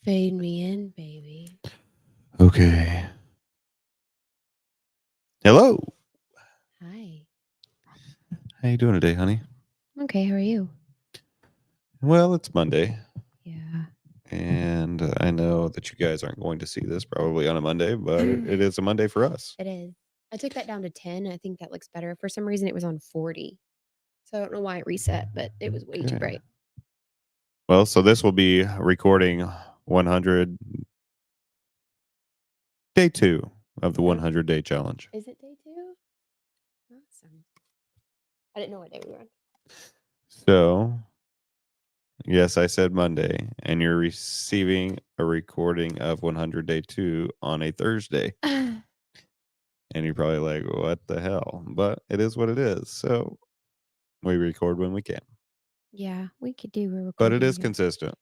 Fade me in, baby. Okay. Hello. Hi. How you doing today, honey? Okay, how are you? Well, it's Monday, Yeah. and I know that you guys aren't going to see this probably on a Monday, but it is a Monday for us. It is. I took that down to 10. I think that looks better. For some reason, it was on 40. So I don't know why it reset, but it was way too Okay. bright. Well, so this will be recording 100 day 2 of the Oh, 100-day challenge. is it day 2? Awesome. I didn't know what day we were So, yes, I said Monday, and you're receiving a recording of 100 day 2 on a Thursday. on. And you're probably like, what the hell? But it is what it is. So, we record when we can. Yeah, we could do a But it recording is here. consistent.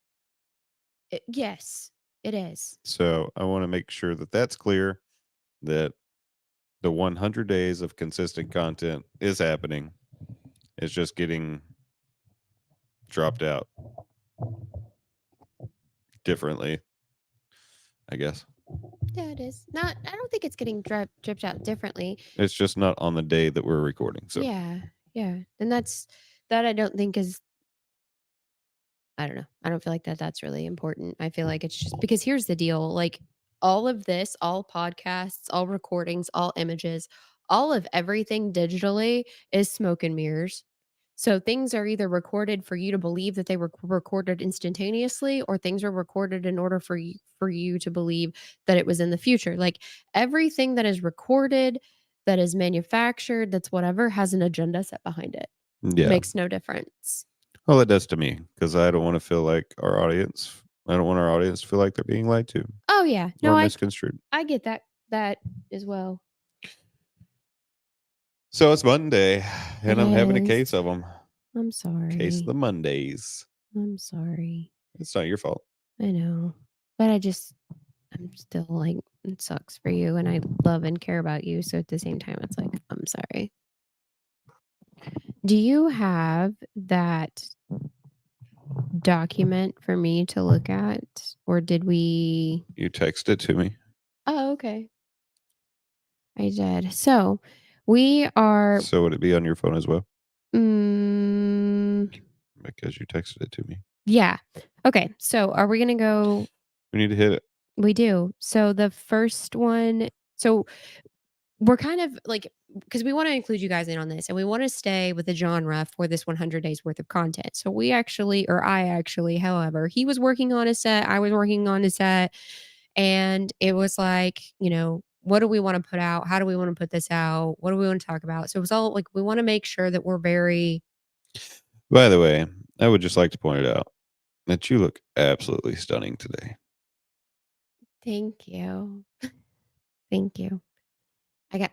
Yes, it is. So I want to make sure that that's clear that the 100 days of consistent content is happening. It's just getting dropped out differently, I guess. Yeah, it is. Not. I don't think it's getting dripped out differently. It's just not on the day that we're recording. So, Yeah, yeah, and that. I don't think is. I don't know. I don't feel like that's really important. I feel like it's just because here's the deal, like, all of this, all podcasts, all recordings, all images, all of everything digitally is smoke and mirrors. So things are either recorded for you to believe that they were recorded instantaneously, or things are recorded in order for you to believe that it was in the future. Like, everything that is recorded, that is manufactured, that's whatever, has an agenda set behind it. yeah. Makes no difference. Well, it does to me because I don't want to feel like our audience, I don't want our audience to feel like they're being lied to Oh yeah. No, or I misconstrued. I get that as well. So it's Monday It and I'm having a is. case of them. I'm Case of sorry. the Mondays. I'm sorry. It's not your fault. I know. But I'm still like, it sucks for you, and I love and care about you. So at the same time, it's like, I'm sorry. Do you have that document for me to look at? Or did we? You texted it to me Oh, okay. I did. So we are. so would it be on your phone as well? Mm, Because you texted it to me. yeah. Okay. So are we going to go? We need to hit it. We do. So the first one, so we're kind of like, because we want to include you guys in on this, and we want to stay with the genre for this 100 days worth of content. So we actually, or I actually, however, he was working on a set, I was working on a set, and it was like, what do we want to put out? How do we want to put this out? What do we want to talk about? So it was all like, we want to make sure that we're very. By the way, I would just like to point it out that you look absolutely stunning today. Thank you. Thank you.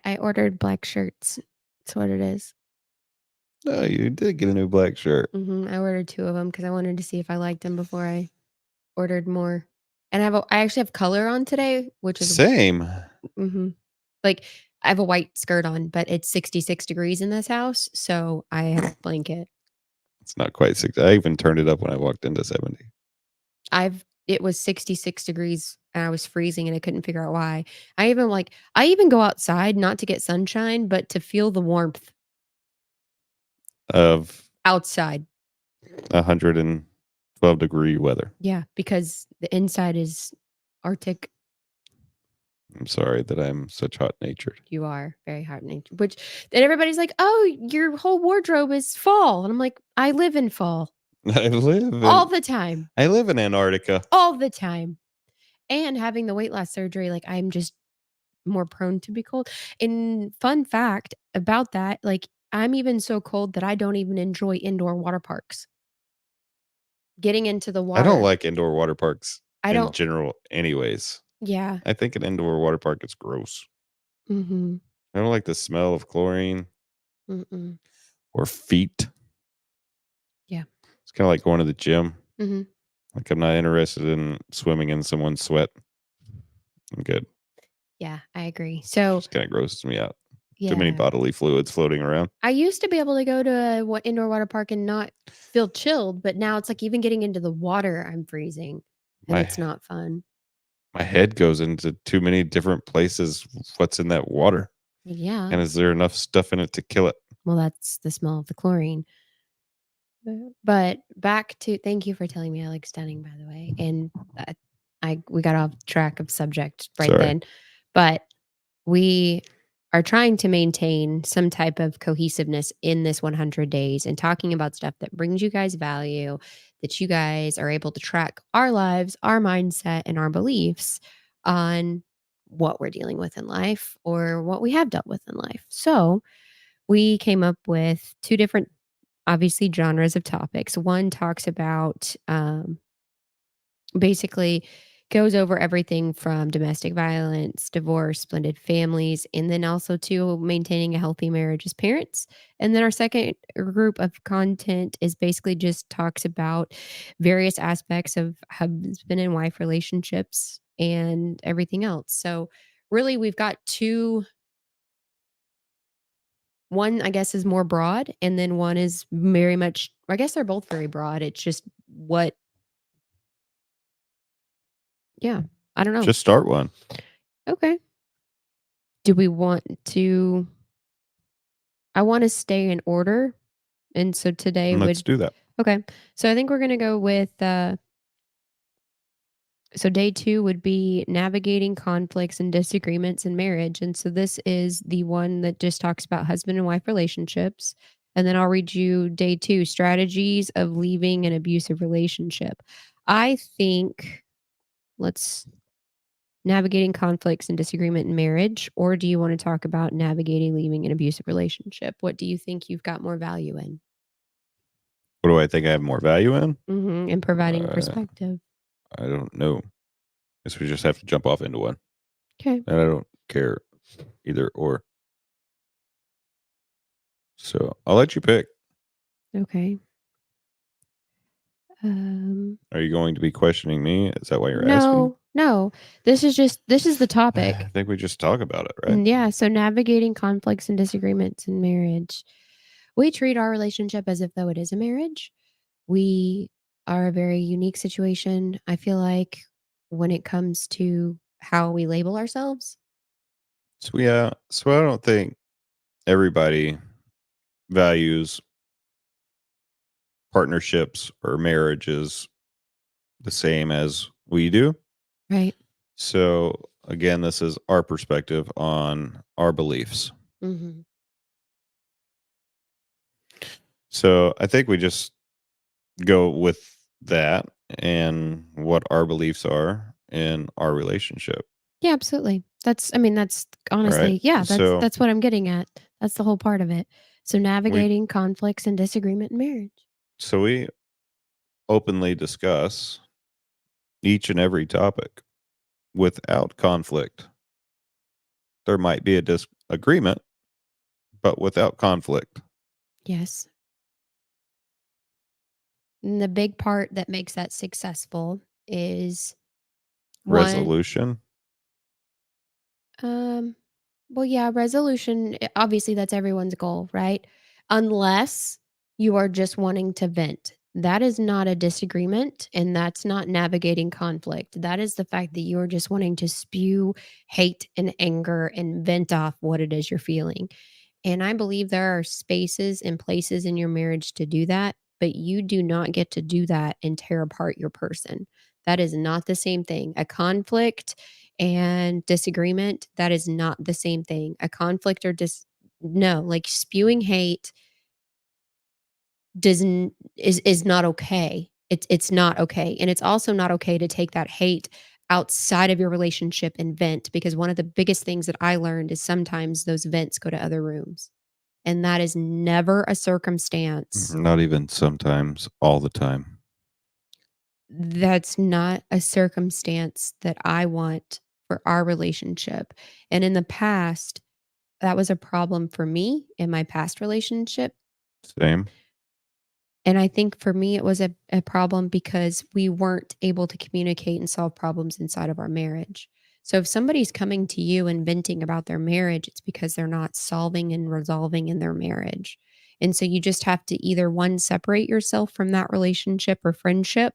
I ordered black shirts. That's what it is. Oh, you did get a new black shirt. I ordered 2 of them because I wanted to see if I liked them before I ordered more. And I actually have color on today, which is Same. mhm. Like, I have a white skirt on, but it's 66 degrees in this house, so I have a blanket. It's not quite 60. I even turned it up when I walked into 70. It was 66 degrees and I was freezing and I couldn't figure out why. I even go outside not to get sunshine, but to feel the warmth Of outside. 112-degree weather. Yeah, because the inside is Arctic. I'm sorry that I'm such hot natured. You are very hot nature, which then everybody's like, "Oh, your whole wardrobe is fall." And I'm like, "I live in fall I live all in the time, I live in Antarctica. all the time." And having the weight loss surgery, like, I'm just more prone to be cold. And fun fact about that, like, I'm even so cold that I don't even enjoy indoor water parks. Getting into the I don't water, like indoor water parks I in don't. general anyways. Yeah. I think an indoor water park is gross. Mhm. I don't like the smell of chlorine Mm-mm. or feet. Yeah. It's kind of like going to the gym. Mhm. Like I'm not interested in swimming in someone's sweat. I'm good. Yeah, I agree. It So, just kind of grosses me out. Too many yeah. bodily fluids floating around. I used to be able to go to a indoor water park and not feel chilled, but now it's like even getting into the water, I'm freezing. and My it's not fun. my head goes into too many different places. What's in that water? Yeah. And is there enough stuff in it to kill it? Well, that's the smell of the chlorine. But back to thank you for telling me I like stunning, by the way. And we got off track of subject right Sorry. then. But we are trying to maintain some type of cohesiveness in this 100 days and talking about stuff that brings you guys value, that you guys are able to track our lives, our mindset, and our beliefs on what we're dealing with in life or what we have dealt with in life. So we came up with two different, obviously, genres of topics. One talks about basically goes over everything from domestic violence, divorce, blended families, and then also to maintaining a healthy marriage as parents. And then our second group of content is basically just talks about various aspects of husband and wife relationships and everything else. So really we've got two. One, I guess, is more broad, and then one is very much, I guess they're both very broad. It's just what yeah, I don't know. Just start one. Okay. Do we want to I wanna stay in order, and so today And let's would do that. okay. So I think we're gonna go with, so day 2 would be navigating conflicts and disagreements in marriage, and so this is the one that just talks about husband and wife relationships, and then I'll read you day 2, strategies of leaving an abusive relationship. I think let's navigating conflicts and disagreement in marriage, or do you wanna talk about navigating leaving an abusive relationship? What do you think you've got more value in? What do I think I have more value in? And providing Uh, perspective. I don't know. Guess we just have to jump off into one. Okay. And I don't care either or. So I'll let you pick. Okay. Um, Are you going to be questioning me? Is that why you're asking? no, no. This is the I topic. think we just talk about it, right? Yeah, so navigating conflicts and disagreements in marriage. We treat our relationship as if though it is a marriage. We are a very unique situation, I feel like, when it comes to how we label ourselves. So yeah, so I don't think everybody values partnerships or marriages the same as we do. Right. So again, this is our perspective on our beliefs. Mhm. So I think we just go with that and what our beliefs are in our relationship, Yeah, absolutely. That's right? honestly, yeah, So that's what I'm getting at. That's the whole part of it. So we navigating conflicts and disagreement in marriage. we openly discuss each and every topic without conflict. There might be a disagreement, but without conflict. Yes. And the big part that makes that successful is one, Resolution. um, well, yeah, resolution, obviously that's everyone's goal, right? Unless you are just wanting to vent. That is not a disagreement and that's not navigating conflict. That is the fact that you're just wanting to spew hate and anger and vent off what it is you're feeling. And I believe there are spaces and places in your marriage to do that, but you do not get to do that and tear apart your person. That is not the same thing. A conflict and disagreement, that is not the same thing. A conflict or no, like spewing hate doesn't is not okay. It's not okay. And it's also not okay to take that hate outside of your relationship and vent because one of the biggest things that I learned is sometimes those vents go to other rooms. And that is never a circumstance. Not even sometimes, all the time. That's not a circumstance that I want for our relationship. And in the past, that was a problem for me in my past relationship. Same. And I think for me, it was a problem because we weren't able to communicate and solve problems inside of our marriage. So if somebody's coming to you and venting about their marriage, it's because they're not solving and resolving in their marriage. And so you just have to either one, separate yourself from that relationship or friendship,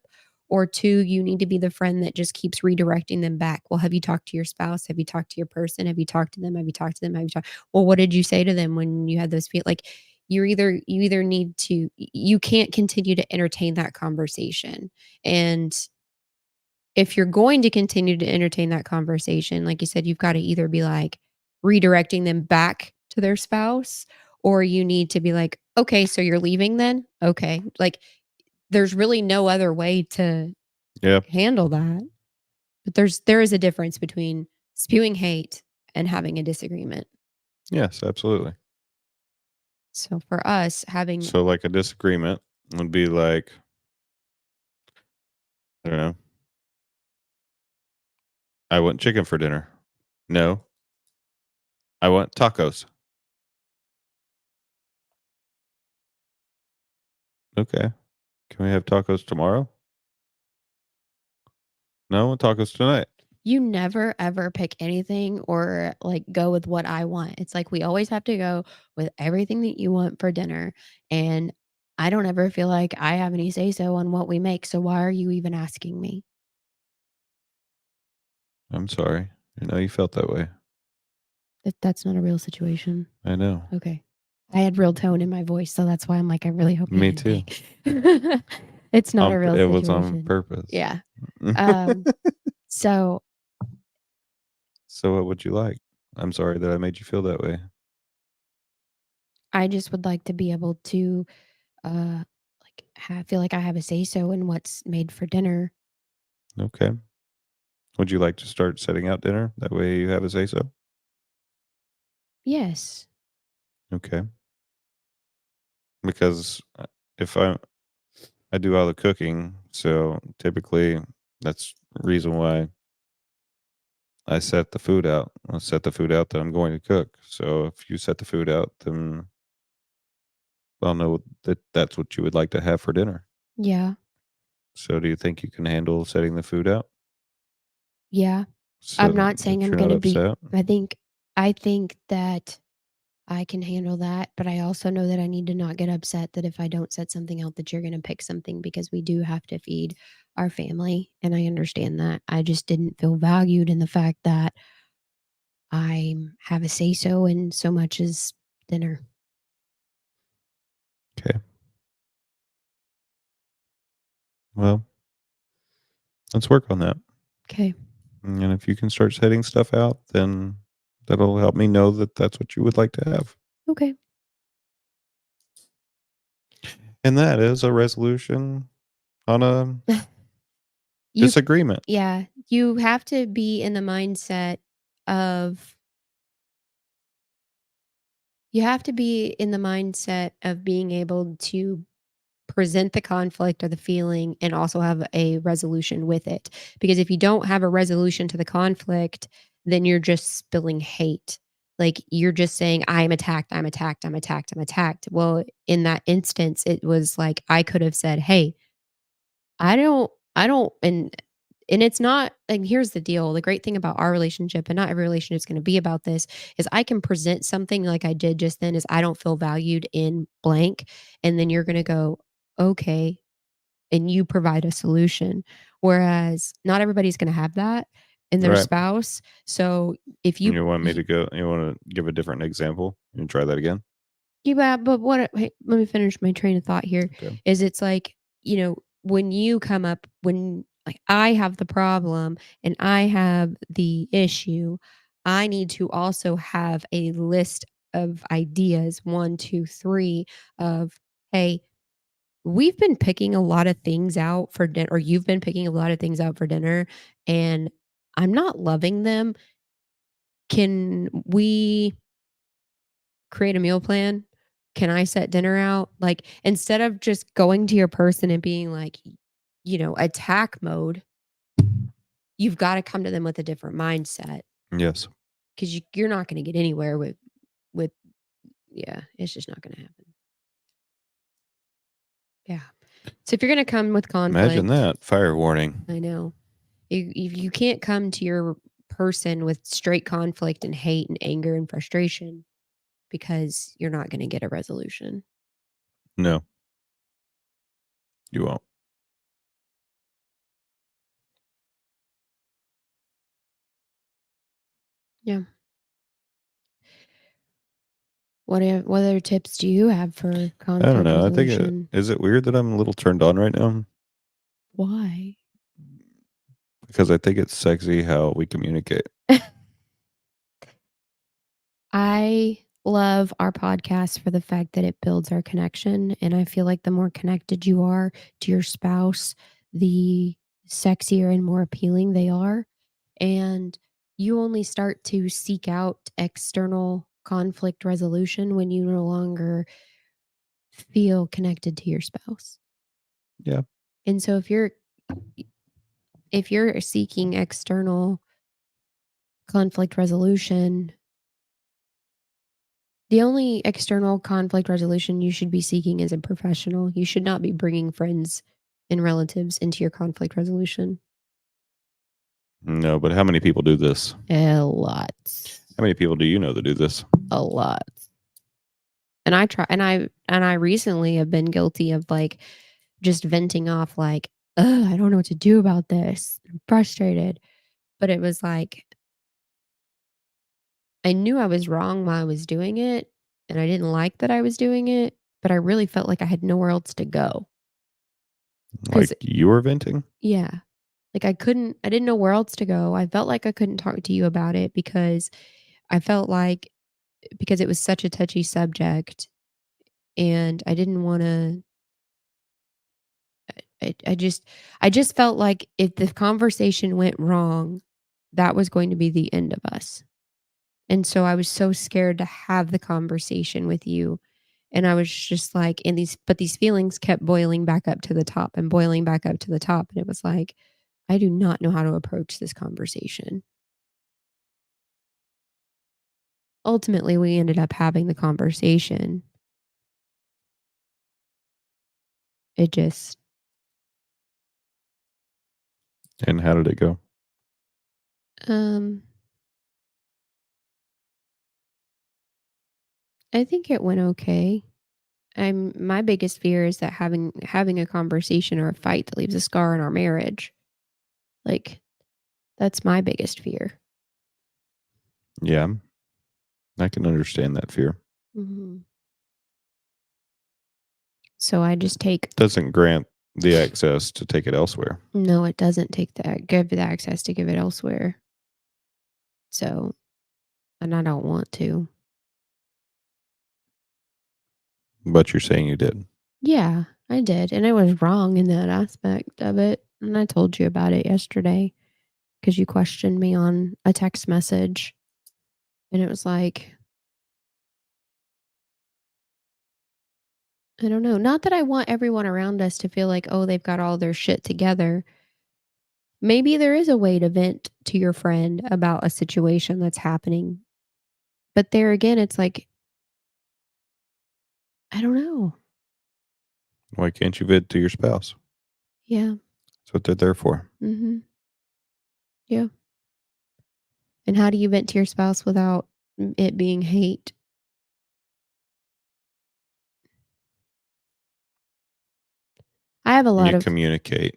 or 2, you need to be the friend that just keeps redirecting them back. Well, have you talked to your spouse? Have you talked to your person? Have you talked to them? Have you talked to them? Have you talked? Well, what did you say to them when you had those feel like you either need to you can't continue to entertain that conversation. And if you're going to continue to entertain that conversation, like you said, you've got to either be like redirecting them back to their spouse, or you need to be like, okay, so you're leaving then? Okay. Like there's really no other way to Yeah. handle that. But there is a difference between spewing hate and having a disagreement. Yes, absolutely. So for us, having So like a disagreement would be like, I don't know, I want chicken for dinner. No, I want tacos. Okay. Can we have tacos tomorrow? No, I want tacos tonight. you never ever pick anything or like go with what I want. It's like we always have to go with everything that you want for dinner. And I don't ever feel like I have any say so on what we make. So why are you even asking me? I'm sorry. You know, you felt that way. That's not a real situation. I know. Okay. I had real tone in my voice, so that's why I'm like, I really hope you Me didn't too. think. It's not a real It was on situation. purpose. Yeah. Um, so So what would you like? I'm sorry that I made you feel that way. I just would like to be able to like feel like I have a say so in what's made for dinner. Okay. Would you like to start setting out dinner? That way you have a say so? Yes. Okay. Because if I do all the cooking, so typically that's the reason why I set the food out. I set the food out that I'm going to cook. So if you set the food out, then I'll know that that's what you would like to have for dinner. Yeah. So do you think you can handle setting the food out Yeah. so I'm not saying that I'm you're not gonna be upset? I think I think that I can handle that, but I also know that I need to not get upset that if I don't set something out that you're gonna pick something because we do have to feed our family, and I understand that. I just didn't feel valued in the fact that I have a say so in so much as dinner. Okay. Well, let's work on that. Okay. And if you can start setting stuff out, then that'll help me know that that's what you would like to have. Okay. And that is a resolution on a You disagreement. yeah, you have to be in the mindset of you have to be in the mindset of being able to present the conflict or the feeling and also have a resolution with it. Because if you don't have a resolution to the conflict, then you're just spilling hate. Like you're just saying, I'm attacked, I'm attacked, I'm attacked, I'm attacked. Well, in that instance, it was like I could have said, hey, I don't and it's not and here's the deal. The great thing about our relationship, and not every relationship is going to be about this, is I can present something like I did just then is I don't feel valued in blank. And then you're gonna go, okay, and you provide a solution. Whereas not everybody's gonna have that in their Right. spouse. So if You want me to go, you want to give a different example? You try that again? yeah, but what hey, let me finish my train of thought here. Okay. Is it's like, when you come up when like I have the problem and I have the issue, I need to also have a list of ideas, 1, 2, 3 of, hey, we've been picking a lot of things out for dinner, or you've been picking a lot of things out for dinner, and I'm not loving them. Can we create a meal plan? Can I set dinner out? Like, instead of just going to your person and being like, attack mode, you've got to come to them with a different mindset Yes. because you're not going to get anywhere with, yeah, it's just not going to happen. Yeah. So if you're going to come with Imagine conflict, that. Fire warning. I know you can't come to your person with straight conflict and hate and anger and frustration because you're not going to get a resolution. No, you won't. Yeah. What other tips do you have for I don't conflict know. I think resolution? is it weird that I'm a little turned on right now? Why? Because I think it's sexy how we communicate. I love our podcast for the fact that it builds our connection, and I feel like the more connected you are to your spouse, the sexier and more appealing they are, and you only start to seek out external conflict resolution when you no longer feel connected to your spouse. Yeah. And so if you're seeking external conflict resolution, the only external conflict resolution you should be seeking is a professional. You should not be bringing friends and relatives into your conflict resolution. No, but how many people do this? A lot. How many people do you know that do this? A lot. And I recently have been guilty of like just venting off like, "Ugh, I don't know what to do about this. I'm frustrated." But it was like I knew I was wrong while I was doing it, and I didn't like that I was doing it, but I really felt like I had nowhere else to go. Like 'Cause you were venting? yeah, like I didn't know where else to go. I felt like I couldn't talk to you about it because I felt like because it was such a touchy subject and I didn't wanna I just felt like if the conversation went wrong, that was going to be the end of us. And so I was so scared to have the conversation with you. And I was just like, these feelings kept boiling back up to the top and boiling back up to the top. And it was like, I do not know how to approach this conversation. Ultimately, we ended up having the conversation. It just, And how did it go? um, I think it went okay. My biggest fear is that having a conversation or a fight that leaves a scar in our marriage. Like that's my biggest fear. Yeah, I can understand that fear. Mhm. So I just take Doesn't grant the access to take it elsewhere. no, it doesn't take the give the access to give it elsewhere. So, and I don't want to. But you're saying you did. Yeah, I did, and I was wrong in that aspect of it, and I told you about it yesterday because you questioned me on a text message, and it was like, I don't know, not that I want everyone around us to feel like, "Oh, they've got all their shit together." Maybe there is a way to vent to your friend about a situation that's happening, but there again, it's like, I don't know. Why can't you vent to your spouse? Yeah, That's what they're there for. mhm, yeah. And how do you vent to your spouse without it being hate? I have a lot You of communicate.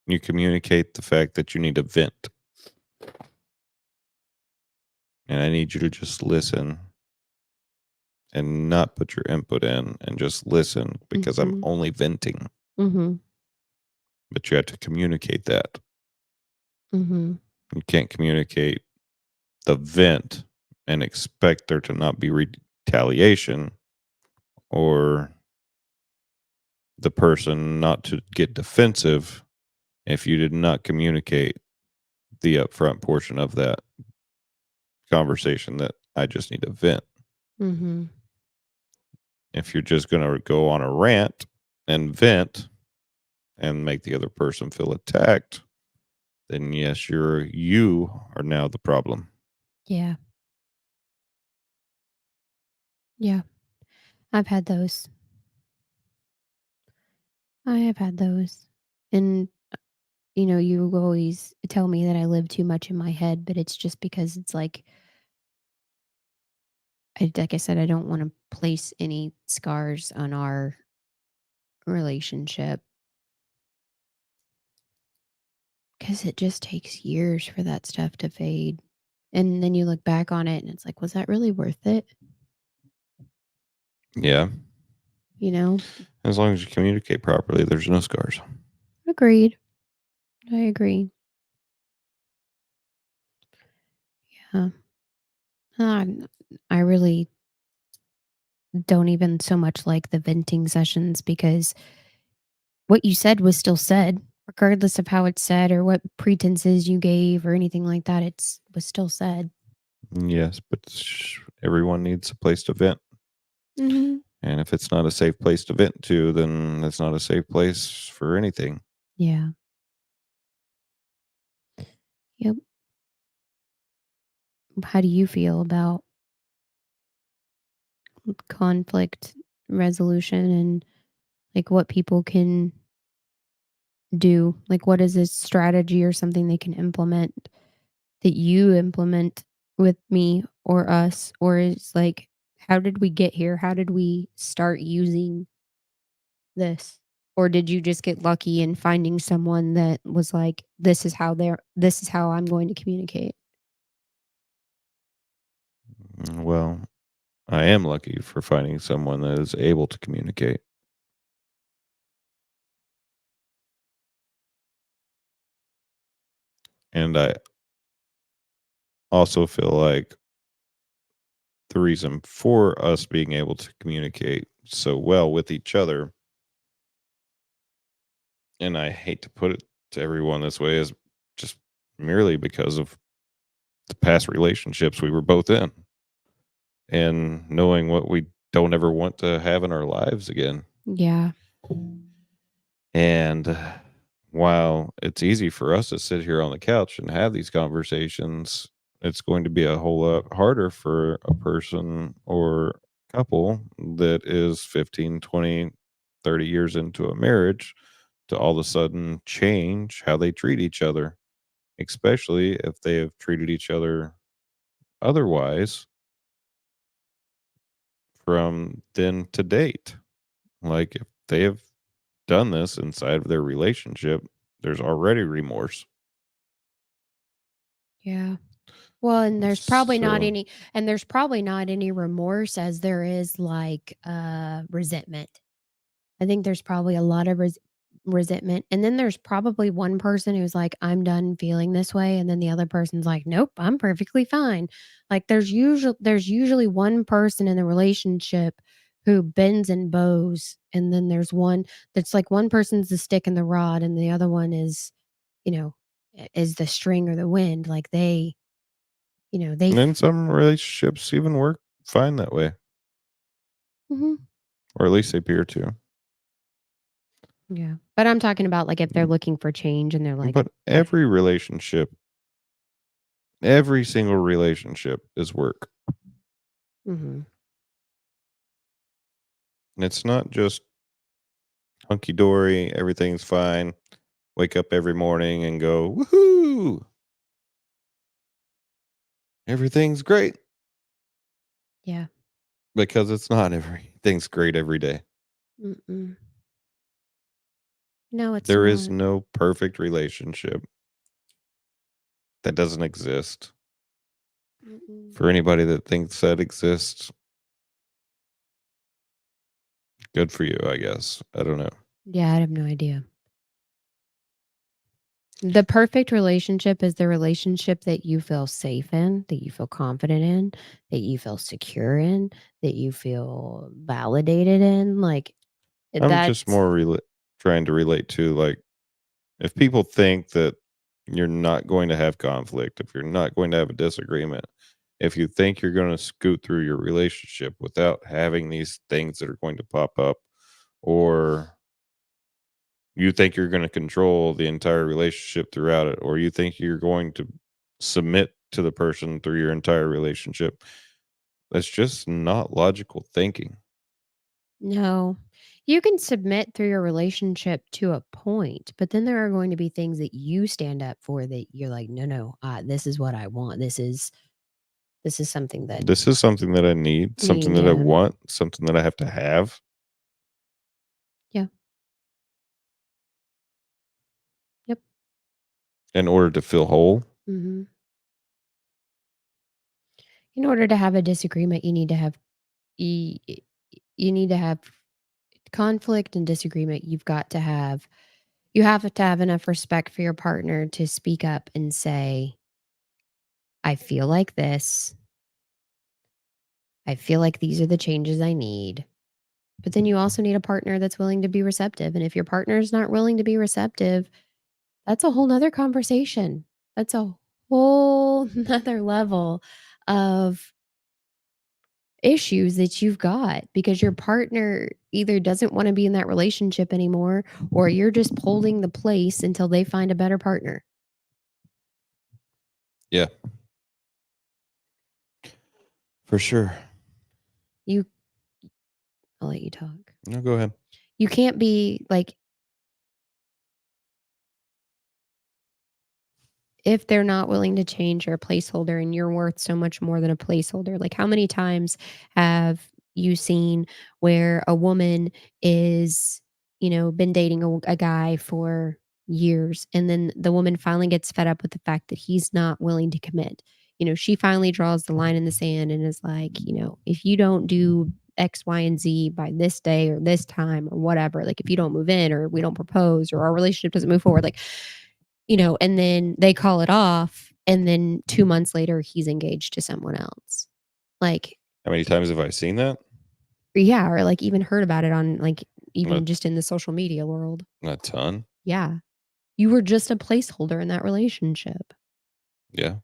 You communicate the fact that you need to vent. And I need you to just listen and not put your input in and just listen because I'm mhm, only venting. mhm, But you have to communicate that. mhm, You can't communicate the vent and expect there to not be retaliation or the person not to get defensive if you did not communicate the upfront portion of that conversation that I just need to vent. mhm. If you're just going to go on a rant and vent and make the other person feel attacked, then yes, you are now the problem. Yeah, yeah. I've had those. I have had those. And, you always tell me that I live too much in my head, but it's just because it's like I said, I don't wanna place any scars on our relationship because it just takes years for that stuff to fade. And then you look back on it and it's like, was that really worth it? Yeah. You know? As long as you communicate properly, there's no scars. Agreed. I agree. Yeah. Um, I really don't even so much like the venting sessions because what you said was still said, regardless of how it's said or what pretenses you gave or anything like that. It's was still said. Yes, but everyone needs a place to vent. Mhm. And if it's not a safe place to vent to, then it's not a safe place for anything. Yeah. Yep. How do you feel about conflict resolution and like what people can do? Like what is a strategy or something they can implement that you implement with me or us? Or is like how did we get here? How did we start using this? Or did you just get lucky in finding someone that was like, this is how I'm going to communicate? Well, I am lucky for finding someone that is able to communicate. And I also feel like the reason for us being able to communicate so well with each other, and I hate to put it to everyone this way, is just merely because of the past relationships we were both in and knowing what we don't ever want to have in our lives again. Yeah. And while it's easy for us to sit here on the couch and have these conversations, it's going to be a whole lot harder for a person or couple that is 15, 20, 30 years into a marriage to all of a sudden change how they treat each other, especially if they have treated each other otherwise from then to date. Like if they have done this inside of their relationship, there's already remorse. Yeah. Well, So, and there's probably not any remorse as there is like resentment. I think there's probably a lot of resentment. And then there's probably one person who's like, I'm done feeling this way. And then the other person's like, nope, I'm perfectly fine. Like there's usually one person in the relationship who bends and bows. And then there's one that's like one person's the stick and the rod and the other one is, you know, is the string or the wind. Like they and then some relationships even work fine that way, Mhm. or at least they appear to. Yeah. But I'm talking about like if they're looking for change and they're like, But I every relationship, every single relationship is work. Mhm. And it's not just hunky dory, everything's fine. Wake up every morning and go, woohoo, everything's great. Yeah. Because it's not everything's great every day. Mm-mm. No, it's There is not. no perfect relationship. That doesn't exist. Mm-mm. For anybody that thinks that exists, good for you, I guess. I don't know. Yeah, I have no idea. The perfect relationship is the relationship that you feel safe in, that you feel confident in, that you feel secure in, that you feel validated in. Like I'm just that's more trying to relate to like if people think that you're not going to have conflict, if you're not going to have a disagreement, if you think you're going to scoot through your relationship without having these things that are going to pop up, or you think you're going to control the entire relationship throughout it, or you think you're going to submit to the person through your entire relationship, that's just not logical thinking. no. You can submit through your relationship to a point, but then there are going to be things that you stand up for that you're like, no, no, this is what I want. This is something that This is something that I need, something that I yeah, want, something that I have to have yeah, yep. in order to feel whole. Mhm. In order to have a disagreement, you need to have y y you need to have conflict and disagreement. You have to have enough respect for your partner to speak up and say, "I feel like this. I feel like these are the changes I need." But then you also need a partner that's willing to be receptive, and if your partner is not willing to be receptive, that's a whole nother conversation. That's a whole nother level of issues that you've got because your partner either doesn't wanna be in that relationship anymore or you're just holding the place until they find a better partner. Yeah, for sure. You I'll let you talk. No, go ahead. You can't be like if they're not willing to change your placeholder and you're worth so much more than a placeholder. Like, how many times have you seen where a woman is, been dating a guy for years and then the woman finally gets fed up with the fact that he's not willing to commit? She finally draws the line in the sand and is like, if you don't do X, Y, and Z by this day or this time or whatever, like if you don't move in or we don't propose or our relationship doesn't move forward, like, and then they call it off, and then 2 months later, he's engaged to someone else. Like, How many times have I seen that? yeah, or, like, even heard about it on, like, A, even just in the social media world. a ton. Yeah. You were just a placeholder in that relationship. Yeah.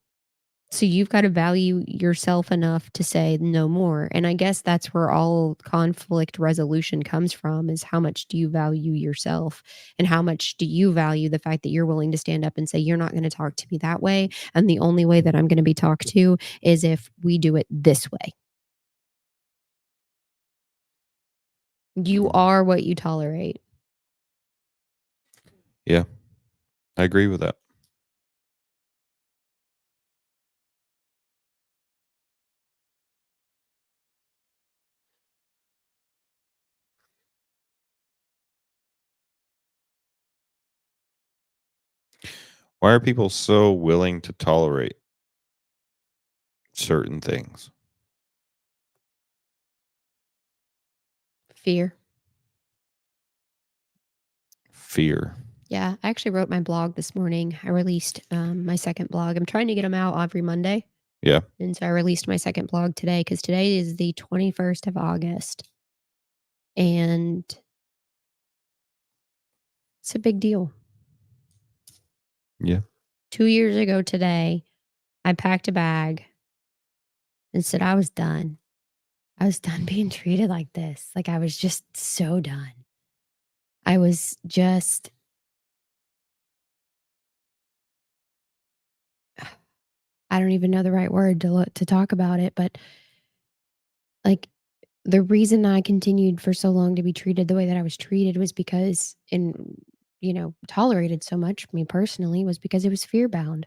So you've gotta value yourself enough to say no more, and I guess that's where all conflict resolution comes from is how much do you value yourself, and how much do you value the fact that you're willing to stand up and say, "You're not gonna talk to me that way, and the only way that I'm gonna be talked to is if we do it this way." You Mm. are what you tolerate. Yeah, I agree with that. Why are people so willing to tolerate certain things? Fear. Fear. Yeah, I actually wrote my blog this morning. I released, my 2nd blog. I'm trying to get them out every Monday. Yeah. And so I released my 2nd blog today because today is the 21st of August, and it's a big deal. Yeah. 2 years ago today, I packed a bag and said I was done. I was done being treated like this. Like, I was just so done. I was just I don't even know the right word to talk about it, but, like, the reason I continued for so long to be treated the way that I was treated was because tolerated so much, me personally, was because it was fear bound,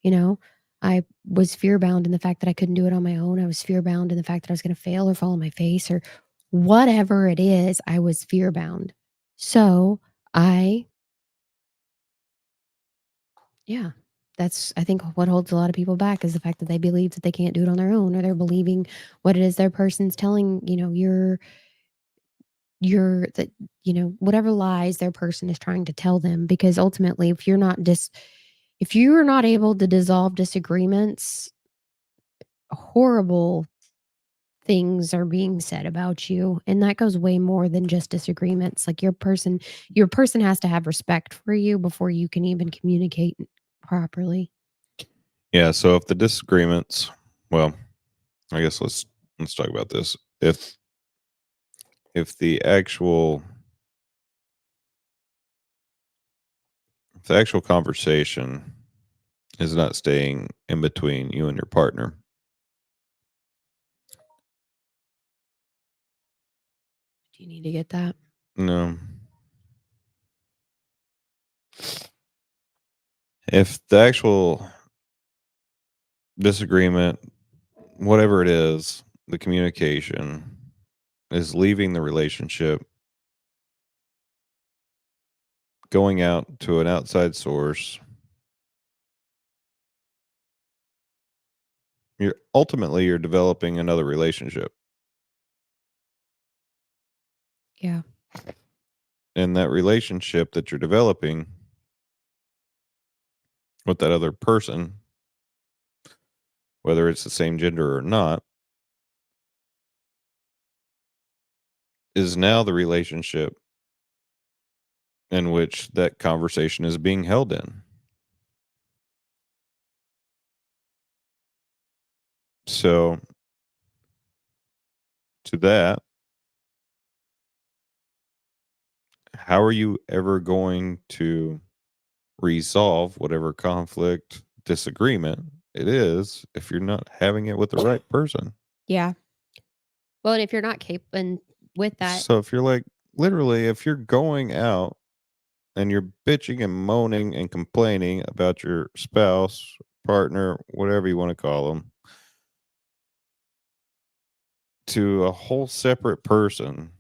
you know? I was fear bound in the fact that I couldn't do it on my own. I was fear bound in the fact that I was gonna fail or fall on my face or whatever it is, I was fear bound. So, I yeah, that's I think what holds a lot of people back is the fact that they believe that they can't do it on their own or they're believing what it is their person's telling, you're that whatever lies their person is trying to tell them because ultimately if you are not able to dissolve disagreements, horrible things are being said about you and that goes way more than just disagreements. Like your person has to have respect for you before you can even communicate properly. Yeah. So if the disagreements, well, I guess let's talk about this. If the actual if the actual conversation is not staying in between you and your partner, Do you need to get that? no. If the actual disagreement, whatever it is, the communication is leaving the relationship, going out to an outside source, You're developing another relationship. Yeah. And that relationship that you're developing with that other person, whether it's the same gender or not, is now the relationship in which that conversation is being held in. So, to that, how are you ever going to resolve whatever conflict, disagreement it is if you're not having it with the right person? Yeah. Well, and if you're not capable with that, So, if you're like, literally, if you're going out and you're bitching and moaning and complaining about your spouse, partner, whatever you want to call them, to a whole separate person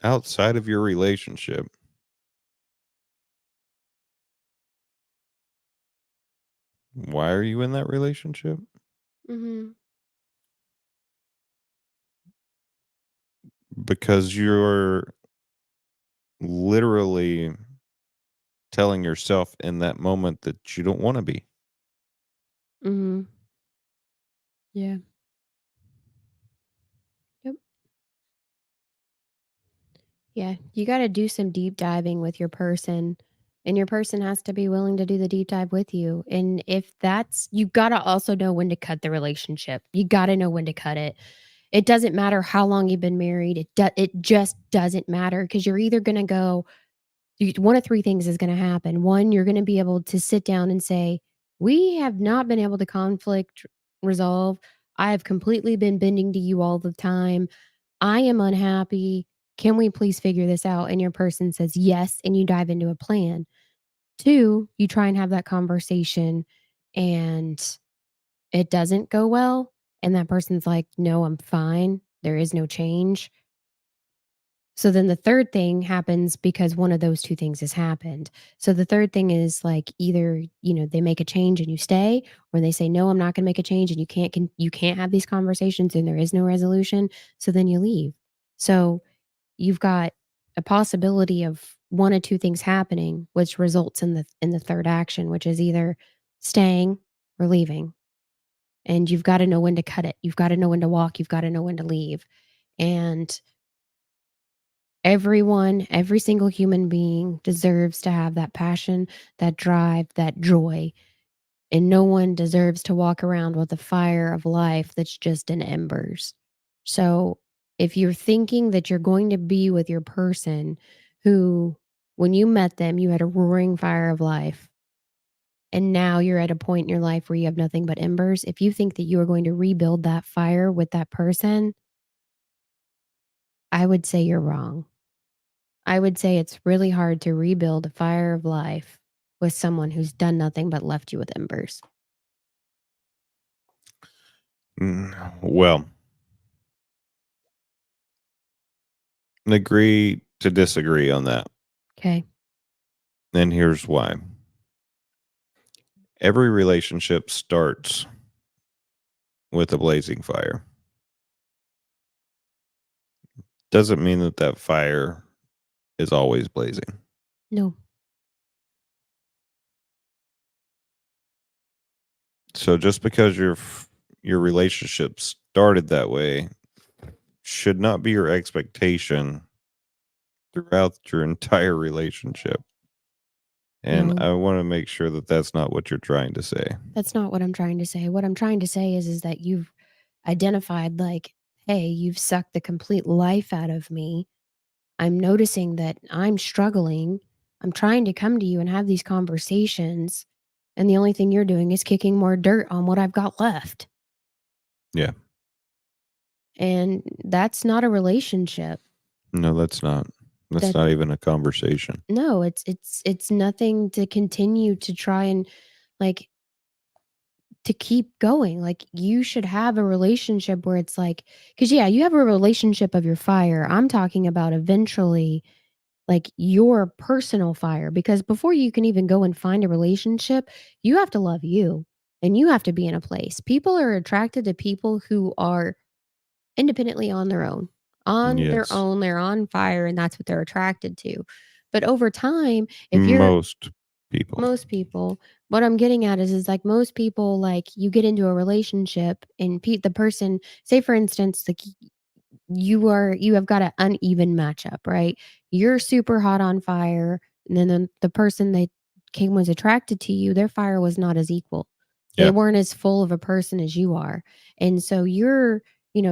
outside of your relationship, why are you in that relationship? mhm, Because you're literally telling yourself in that moment that you don't want to be. mhm, yeah, yep, yeah. You gotta do some deep diving with your person, and your person has to be willing to do the deep dive with you, and if that's you gotta also know when to cut the relationship. You gotta know when to cut it. It doesn't matter how long you've been married, it just doesn't matter because 'cause you're either gonna go one of 3 things is gonna happen. 1, you're gonna be able to sit down and say, "We have not been able to conflict resolve. I have completely been bending to you all the time. I am unhappy. Can we please figure this out?" And your person says, "Yes," and you dive into a plan. 2, you try and have that conversation and it doesn't go well, and that person's like, "No, I'm fine. There is no change." So then the third thing happens because one of those 2 things has happened. So the third thing is, like, either, they make a change and you stay, or they say, "No, I'm not gonna make a change," and you can't have these conversations and there is no resolution, so then you leave. So you've got a possibility of 1 of 2 things happening, which results in the third action, which is either staying or leaving, and you've gotta know when to cut it. You've gotta know when to walk, you've gotta know when to leave, and everyone, every single human being deserves to have that passion, that drive, that joy, and no one deserves to walk around with a fire of life that's just in embers. So, if you're thinking that you're going to be with your person who, when you met them, you had a roaring fire of life, and now you're at a point in your life where you have nothing but embers, if you think that you are going to rebuild that fire with that person, I would say you're wrong. I would say it's really hard to rebuild a fire of life with someone who's done nothing but left you with embers. Well, agree to disagree on that. Okay. And here's why. Every relationship starts with a blazing fire. Doesn't mean that that fire is always blazing. No. So just because your relationship started that way should not be your expectation throughout your entire relationship. And No. I want to make sure that that's not what you're trying to say. That's not what I'm trying to say. What I'm trying to say is that you've identified like, "Hey, you've sucked the complete life out of me. I'm noticing that I'm struggling. I'm trying to come to you and have these conversations, and the only thing you're doing is kicking more dirt on what I've got left." Yeah. And that's not a relationship. No, that's not. That's That not even a conversation. No, it's nothing to continue to try and, like, to keep going. Like, you should have a relationship where it's like, because yeah, you have a relationship of your fire. I'm talking about eventually, like, your personal fire, because before you can even go and find a relationship, you have to love you, and you have to be in a place. People are attracted to people who are independently on their own. On their Yes. own, they're on fire, and that's what they're attracted to. But over time, if you're Most people. most people, what I'm getting at is like most people, like you get into a relationship and the person, say for instance, like you have got an uneven matchup, right? You're super hot on fire, and then the person that came was attracted to you, their fire was not as equal. They Yeah. weren't as full of a person as you are. And so you're,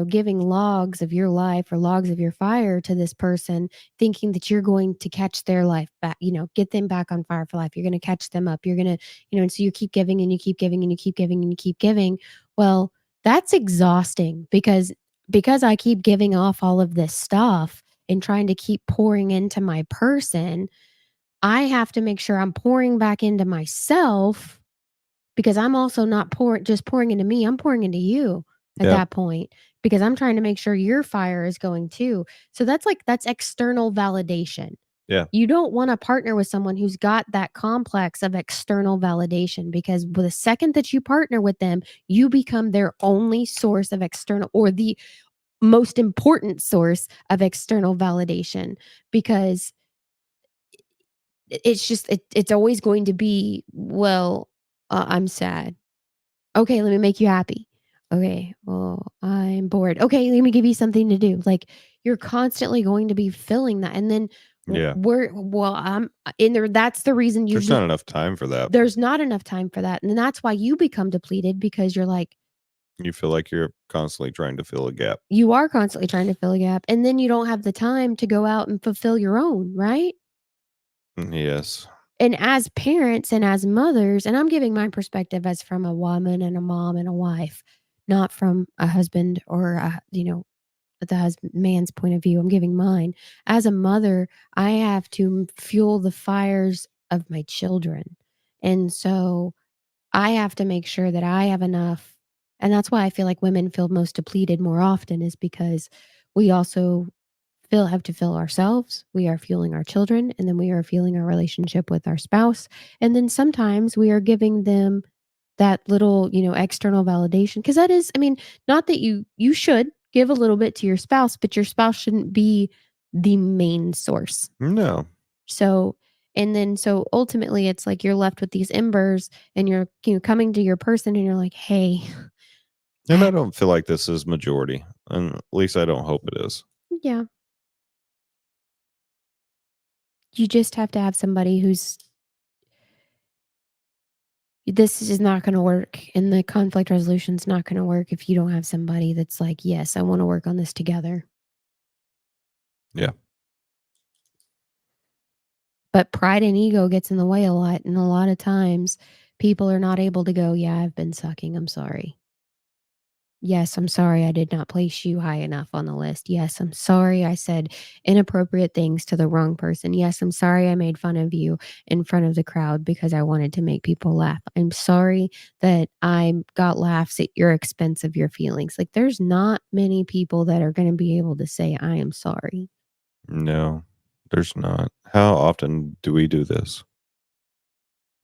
giving logs of your life or logs of your fire to this person, thinking that you're going to catch their life back, get them back on fire for life. You're going to catch them up. You're going to, and so you keep giving and you keep giving and you keep giving and you keep giving. Well, that's exhausting because I keep giving off all of this stuff and trying to keep pouring into my person, I have to make sure I'm pouring back into myself because I'm also not pouring into me, I'm pouring into you at Yeah. that point because I'm trying to make sure your fire is going too. So that's external validation. Yeah. You don't want to partner with someone who's got that complex of external validation because the second that you partner with them, you become their only source of external or the most important source of external validation because it's just it's always going to be, well, I'm sad. Okay, let me make you happy. Okay, well, I'm bored. Okay, let me give you something to do. Like you're constantly going to be filling that, and then Yeah. I'm in there. That's the reason There's usually not enough time for that. there's not enough time for that, and that's why you become depleted because you're like, You feel like you're constantly trying to fill a gap. you are constantly trying to fill a gap, and then you don't have the time to go out and fulfill your own, right? Yes. And as parents and as mothers, and I'm giving my perspective as from a woman and a mom and a wife, not from a husband or man's point of view. I'm giving mine. As a mother, I have to fuel the fires of my children. And so I have to make sure that I have enough. And that's why I feel like women feel most depleted more often is because we also have to fill ourselves, we are fueling our children, and then we are fueling our relationship with our spouse. And then sometimes we are giving them that little, external validation. Because that is, I mean, not that you should give a little bit to your spouse, but your spouse shouldn't be the main source. No. So and then so ultimately it's like you're left with these embers and you're coming to your person and you're like, hey, And I don't feel like this is majority. And at least I don't hope it is. yeah, you just have to have somebody who's this is not going to work and the conflict resolution is not going to work if you don't have somebody that's like, yes, I want to work on this together. Yeah. But pride and ego gets in the way a lot, and a lot of times people are not able to go, yeah, I've been sucking, I'm sorry. Yes, I'm sorry I did not place you high enough on the list. Yes, I'm sorry I said inappropriate things to the wrong person. Yes, I'm sorry I made fun of you in front of the crowd because I wanted to make people laugh. I'm sorry that I got laughs at your expense of your feelings. Like, there's not many people that are going to be able to say, I am sorry. No, there's not. How often do we do this?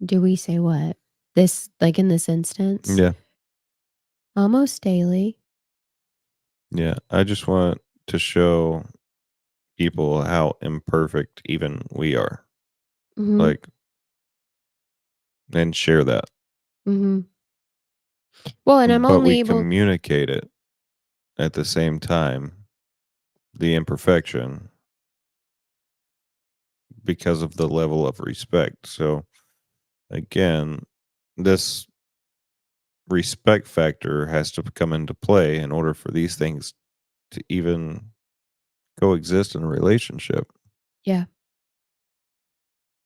Do we say what? This, like in this instance, Yeah. almost daily. Yeah. I just want to show people how imperfect even we are. Hmm. Like, and share that. Hmm. Well, and I'm But we only able, communicate it at the same time, the imperfection, because of the level of respect. So, again, this respect factor has to come into play in order for these things to even coexist in a relationship. yeah,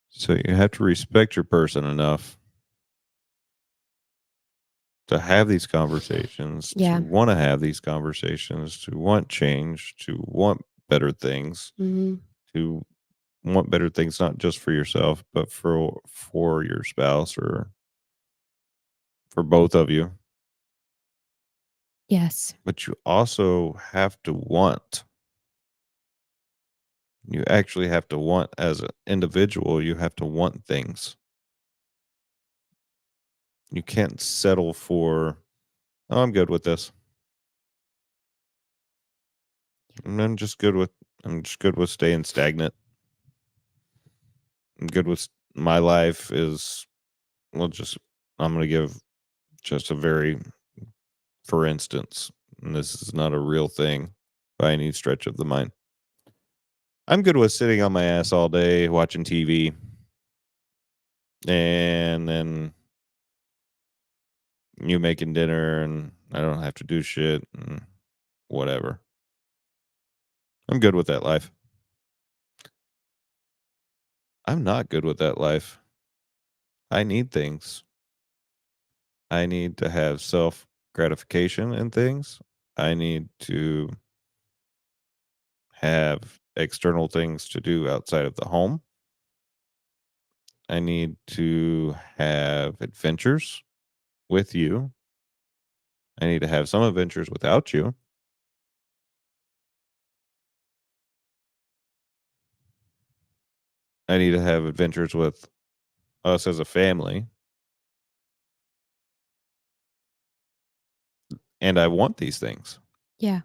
So you have to respect your person enough to have these conversations, to yeah. want to have these conversations, to want change, to want better things, Hmm. to want better things not just for yourself, but for your spouse or for both of you. Yes. But you also have to want. You actually have to want as an individual, you have to want things. You can't settle for, "Oh, I'm good with this." I'm just good with staying stagnant. I'm good with my life is well, just I'm gonna give just a very for instance, and this is not a real thing by any stretch of the mind. I'm good with sitting on my ass all day watching TV and then you making dinner and I don't have to do shit and whatever. I'm good with that life. I'm not good with that life. I need things. I need to have self gratification in things. I need to have external things to do outside of the home. I need to have adventures with you. I need to have some adventures without you. I need to have adventures with us as a family. And I want these things. Yeah.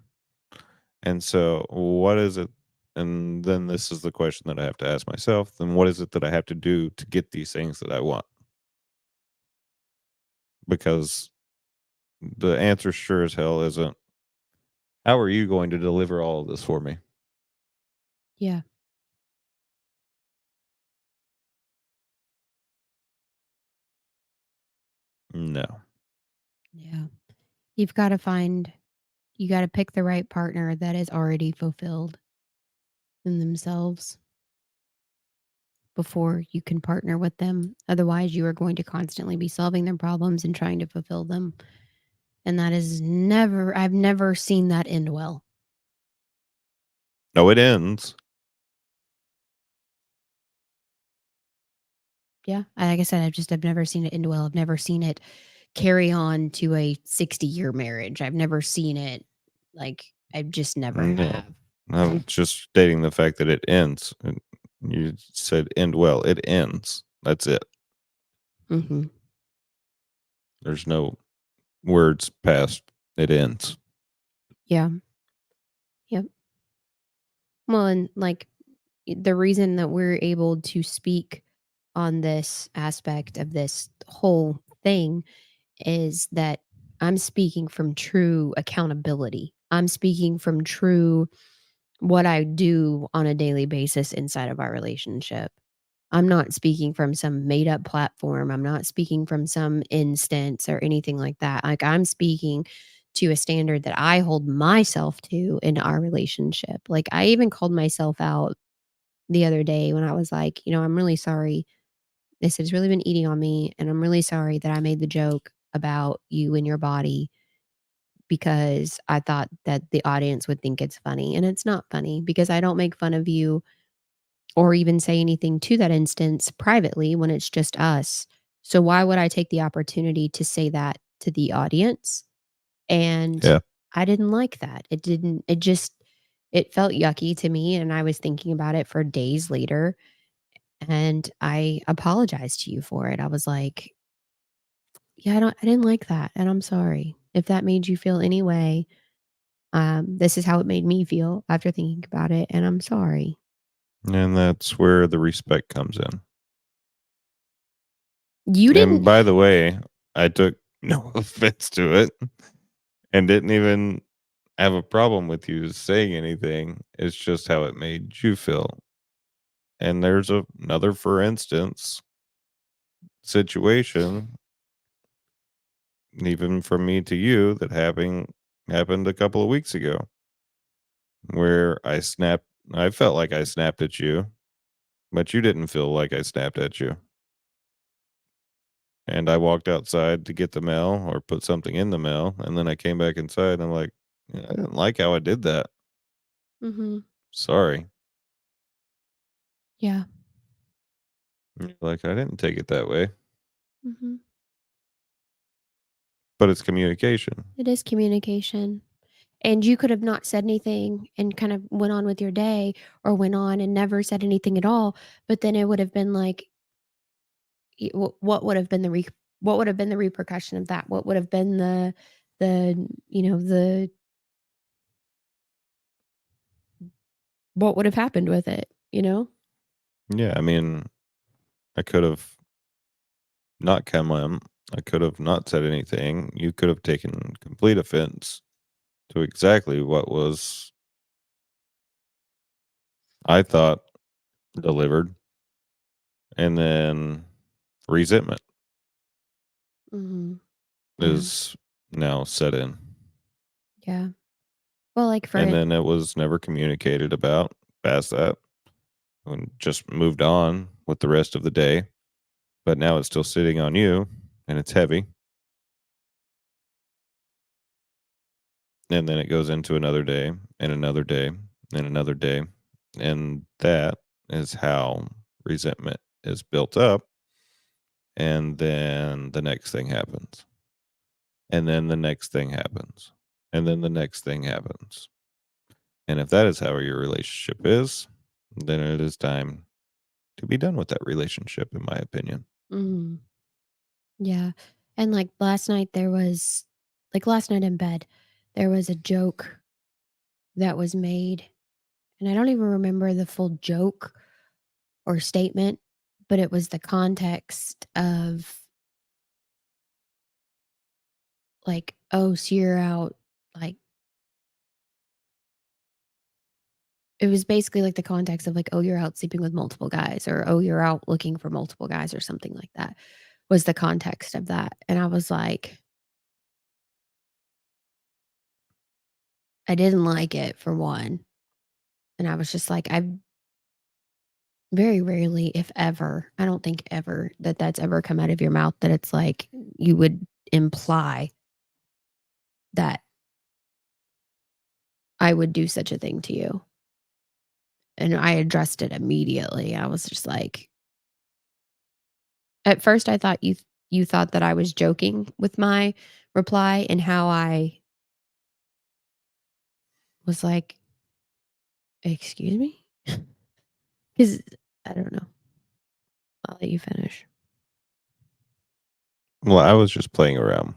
And so, what is it? And then this is the question that I have to ask myself. Then, what is it that I have to do to get these things that I want? Because the answer sure as hell isn't, how are you going to deliver all of this for me? Yeah. No. Yeah. You've got to find, you got to pick the right partner that is already fulfilled in themselves before you can partner with them. Otherwise, you are going to constantly be solving their problems and trying to fulfill them. And that is never, I've never seen that end well. No, it ends. Yeah. Like I said, I've never seen it end well. I've never seen it carry on to a 60-year marriage. I've never seen it. Like, I just never No. have. I'm just stating the fact that it ends. You said end well. It ends. That's it. Hmm. There's no words past it ends. Yeah. Yep. Well, and like the reason that we're able to speak on this aspect of this whole thing is that I'm speaking from true accountability. I'm speaking from true what I do on a daily basis inside of our relationship. I'm not speaking from some made up platform. I'm not speaking from some instance or anything like that. Like, I'm speaking to a standard that I hold myself to in our relationship. Like, I even called myself out the other day when I was like, I'm really sorry. I said, it's really been eating on me. And I'm really sorry that I made the joke about you and your body because I thought that the audience would think it's funny. And it's not funny because I don't make fun of you or even say anything to that instance privately when it's just us. So why would I take the opportunity to say that to the audience? And Yeah. I didn't like that. It felt yucky to me. And I was thinking about it for days later. And I apologized to you for it. I was like, yeah, I didn't like that. And I'm sorry. If that made you feel any way, this is how it made me feel after thinking about it. And I'm sorry. And that's where the respect comes in. You And didn't. by the way, I took no offense to it and didn't even have a problem with you saying anything. It's just how it made you feel. And there's another, for instance, situation, even from me to you, that happened a couple of weeks ago where I felt like I snapped at you, but you didn't feel like I snapped at you. And I walked outside to get the mail or put something in the mail, and then I came back inside and I'm like, "Yeah, I didn't like how I did that. Mhm. Sorry." Yeah. And you're like, "I didn't take it that way." Mhm. But it's communication. It is communication. And you could have not said anything and kind of went on with your day or went on and never said anything at all, but then it would have been like, what would have been the what would have been the repercussion of that? What would have been the you know, the what would have happened with it, you know? Yeah, I mean, I could have not come in. I could have not said anything. You could have taken complete offense to exactly what was, I thought, delivered, and then resentment Mhm. Yeah. is now set in. Yeah. Well, like for And it then it was never communicated about past that and just moved on with the rest of the day. But now it's still sitting on you and it's heavy. And then it goes into another day and another day and another day. And that is how resentment is built up. And then the next thing happens. And then the next thing happens. And then the next thing happens. And if that is how your relationship is, then it is time to be done with that relationship, in my opinion. mhm. Yeah. And like last night in bed, there was a joke that was made, and I don't even remember the full joke or statement, but it was the context of like, "Oh, so you're out," like it was basically like the context of like, "Oh, you're out sleeping with multiple guys," or, "Oh, you're out looking for multiple guys," or something like that, was the context of that, and I was like, I didn't like it for one, and I was just like, I've very rarely, if ever, I don't think ever that that's ever come out of your mouth that it's like you would imply that I would do such a thing to you. And I addressed it immediately. I was just like, at first I thought you thought that I was joking with my reply and how I was like, "Excuse me?" Cuz I don't know. I'll let you finish. Well, I was just playing around.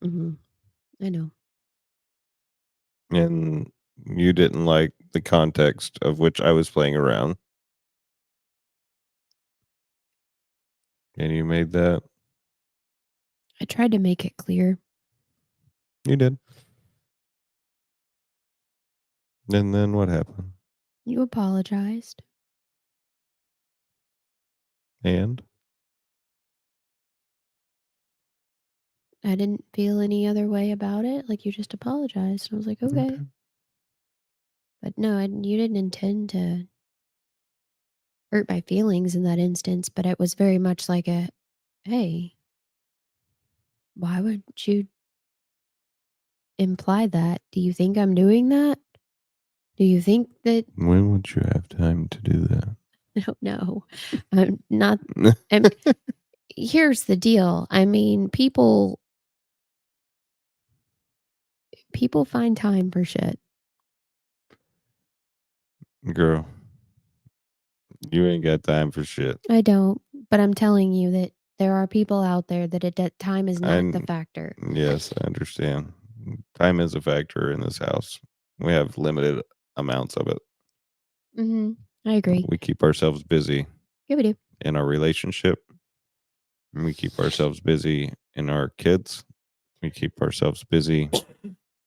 Mhm. I know. And you didn't like the context of which I was playing around. And you made that. I tried to make it clear. You did. And then what happened? You apologized. And I didn't feel any other way about it. Like you just apologized. I was like, "Okay." okay. But no, you didn't intend to hurt my feelings in that instance, but it was very much like a, "Hey, why would you imply that? Do you think I'm doing that? Do you think that" When would you have time to do I don't know. I'm not that? I'm here's the deal. I mean, people find time for shit. Girl, you ain't got time for shit. I don't, but I'm telling you that there are people out there that that time is not the I factor. yes, I understand. Time is a factor in this house. We have limited amounts of it. Mhm. I agree. We keep ourselves busy Yeah, we do. in our relationship. We keep ourselves busy in our kids. We keep ourselves busy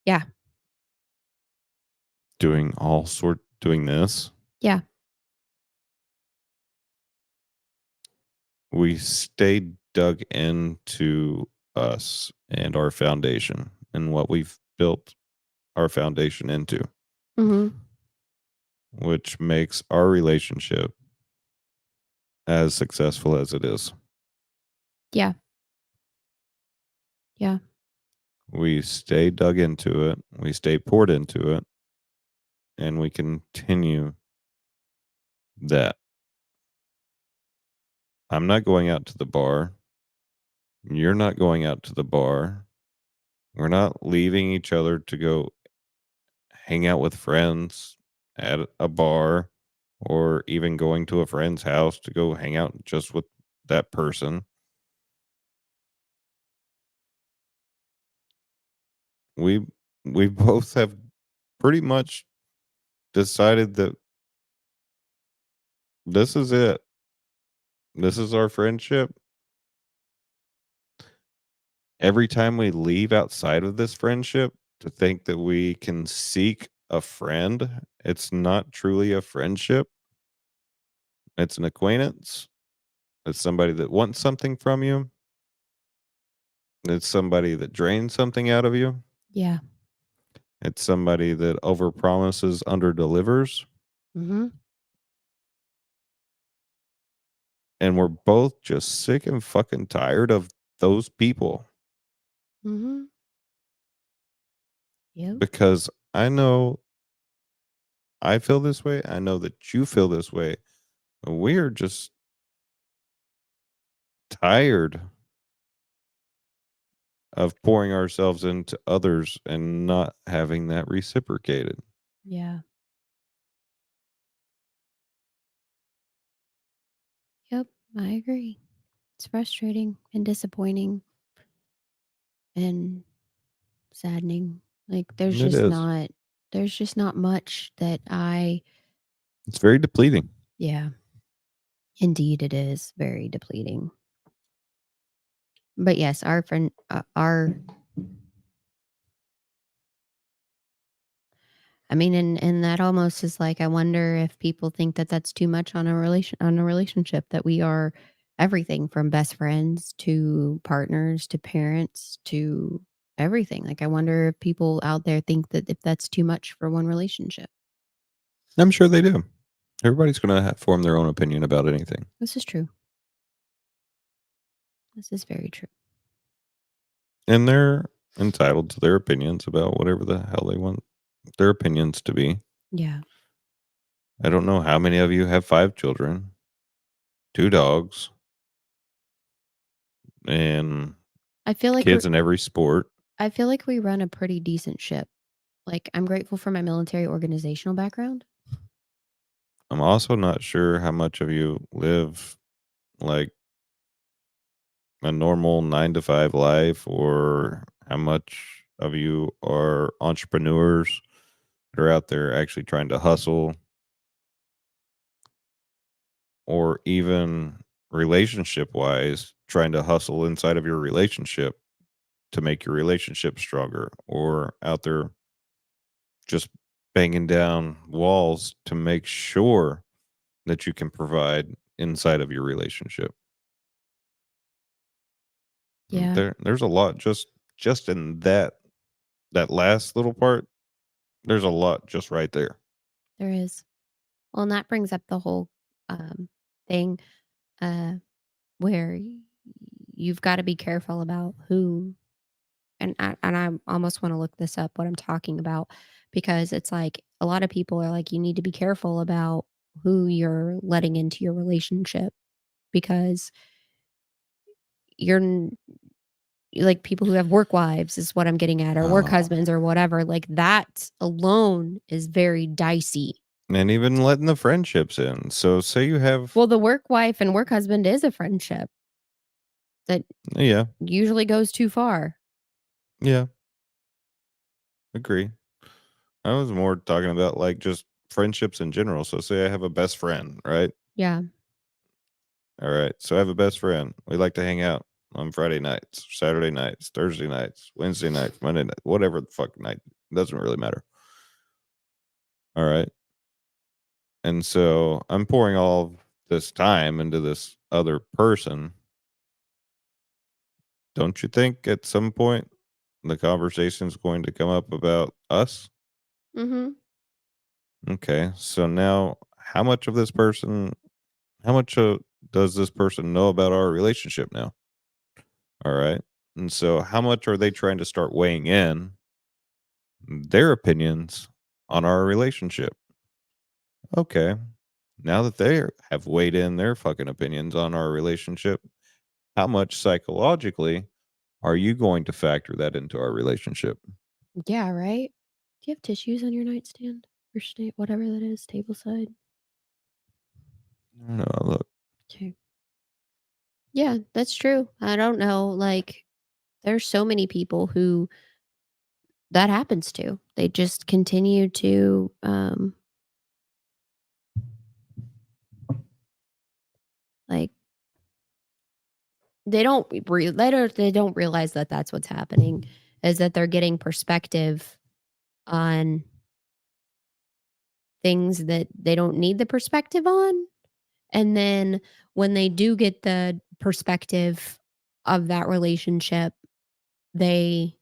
Yeah. doing this. Yeah. We stay dug into us and our foundation and what we've built our foundation into, Mhm. which makes our relationship as successful as it is. Yeah. Yeah. We stay dug into it, we stay poured into it, and we continue that. I'm not going out to the bar. You're not going out to the bar. We're not leaving each other to go hang out with friends at a bar or even going to a friend's house to go hang out just with that person. we we both have pretty much decided that this is it. This is our friendship. Every time we leave outside of this friendship to think that we can seek a friend, it's not truly a friendship. It's an acquaintance. It's somebody that wants something from you. It's somebody that drains something out of you. Yeah. It's somebody that overpromises, underdelivers. Mhm. And we're both just sick and fucking tired of those people Mhm. Yep. because I know I feel this way. I know that you feel this way. We are just tired of pouring ourselves into others and not having that reciprocated. Yeah. Yep. I agree. It's frustrating and disappointing and saddening. Like It is. there's just not much that I It's very depleting. yeah, indeed it is very depleting. But yes, our friend our I mean and that almost is like I wonder if people think that that's too much on a relationship that we are everything from best friends to partners to parents to everything. Like I wonder if people out there think that if that's too much for one relationship. I'm sure they do. Everybody's going to form their own opinion about anything. This is true. This is very true. And they're entitled to their opinions about whatever the hell they want their opinions to be. Yeah. I don't know how many of you have 5 children, 2 dogs, and I feel like we're kids in every sport. I feel like we run a pretty decent ship. Like I'm grateful for my military organizational background. I'm also not sure how much of you live like a normal 9 to 5 life or how much of you are entrepreneurs that are out there actually trying to hustle or even relationship wise trying to hustle inside of your relationship to make your relationship stronger or out there just banging down walls to make sure that you can provide inside of your relationship. Yeah, There's a lot just in that last little part. There's a lot just right there. there is. Well, and that brings up the whole um thing uh where you've got to be careful about who and I almost want to look this up what I'm talking about because it's like a lot of people are like you need to be careful about who you're letting into your relationship because you're like people who have work wives is what I'm getting at or work Oh. husbands or whatever like that alone is very dicey. And even letting the friendships in. So say you have Well, the work wife and work husband is a friendship that yeah, usually goes too far. yeah, agree. I was more talking about like just friendships in general. So say I have a best friend, right? Yeah. All right. So I have a best friend. We like to hang out on Friday nights, Saturday nights, Thursday nights, Wednesday nights, Monday night, whatever the fuck night. Doesn't really matter. All right. And so I'm pouring all of this time into this other person. Don't you think at some point the conversation's going to come up about us? Mhm. Okay. So now how much does this person know about our relationship now? All right. And so how much are they trying to start weighing in their opinions on our relationship? Okay. Now that they have weighed in their fucking opinions on our relationship, how much psychologically are you going to factor that into our relationship? Yeah, right? Do you have tissues on your nightstand or whatever that is, table side? No, look, Okay. Yeah, that's true. I don't know. Like, there's so many people who that happens to. They just continue to, like, they don't realize that that's what's happening, is that they're getting perspective on things that they don't need the perspective on. And then when they do get the perspective of that relationship, they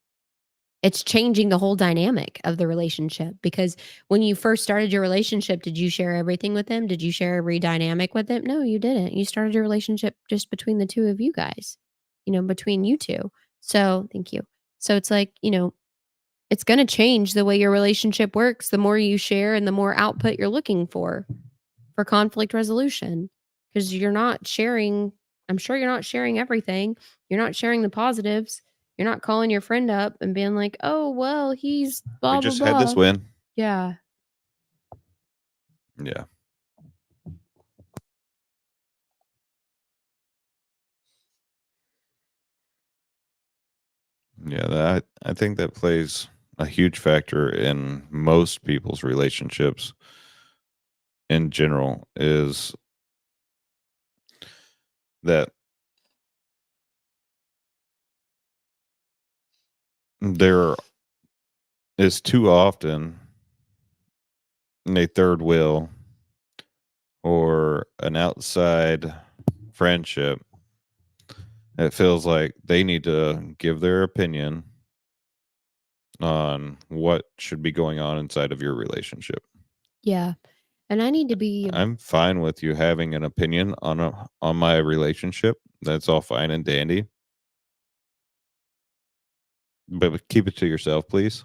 it's changing the whole dynamic of the relationship, because when you first started your relationship, did you share everything with him? Did you share every dynamic with him? No, you didn't. You started your relationship just between the two of you guys, between you two. So, thank you. So it's like, it's going to change the way your relationship works the more you share and the more output you're looking for conflict resolution, because you're not sharing. I'm sure you're not sharing everything. You're not sharing the positives. You're not calling your friend up and being like, "Oh, well, he's We blah blah just had this blah." win. Yeah. Yeah. Yeah, I think that plays a huge factor in most people's relationships in general, is that there is too often a third wheel or an outside friendship. It feels like they need to give their opinion on what should be going on inside of your relationship. Yeah. And I need to be I'm fine with you having an opinion on my relationship. That's all fine and dandy. But keep it to yourself, please.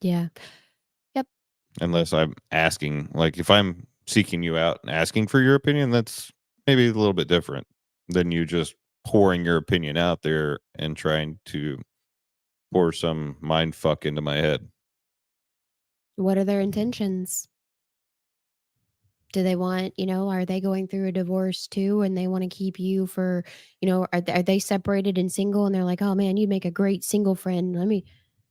yeah. Yep. Unless I'm asking, like if I'm seeking you out and asking for your opinion, that's maybe a little bit different than you just pouring your opinion out there and trying to pour some mind fuck into my head. What are their intentions? Do they want, are they going through a divorce too and they want to keep you for, are they separated and single and they're like, "Oh man, you'd make a great single friend. Let me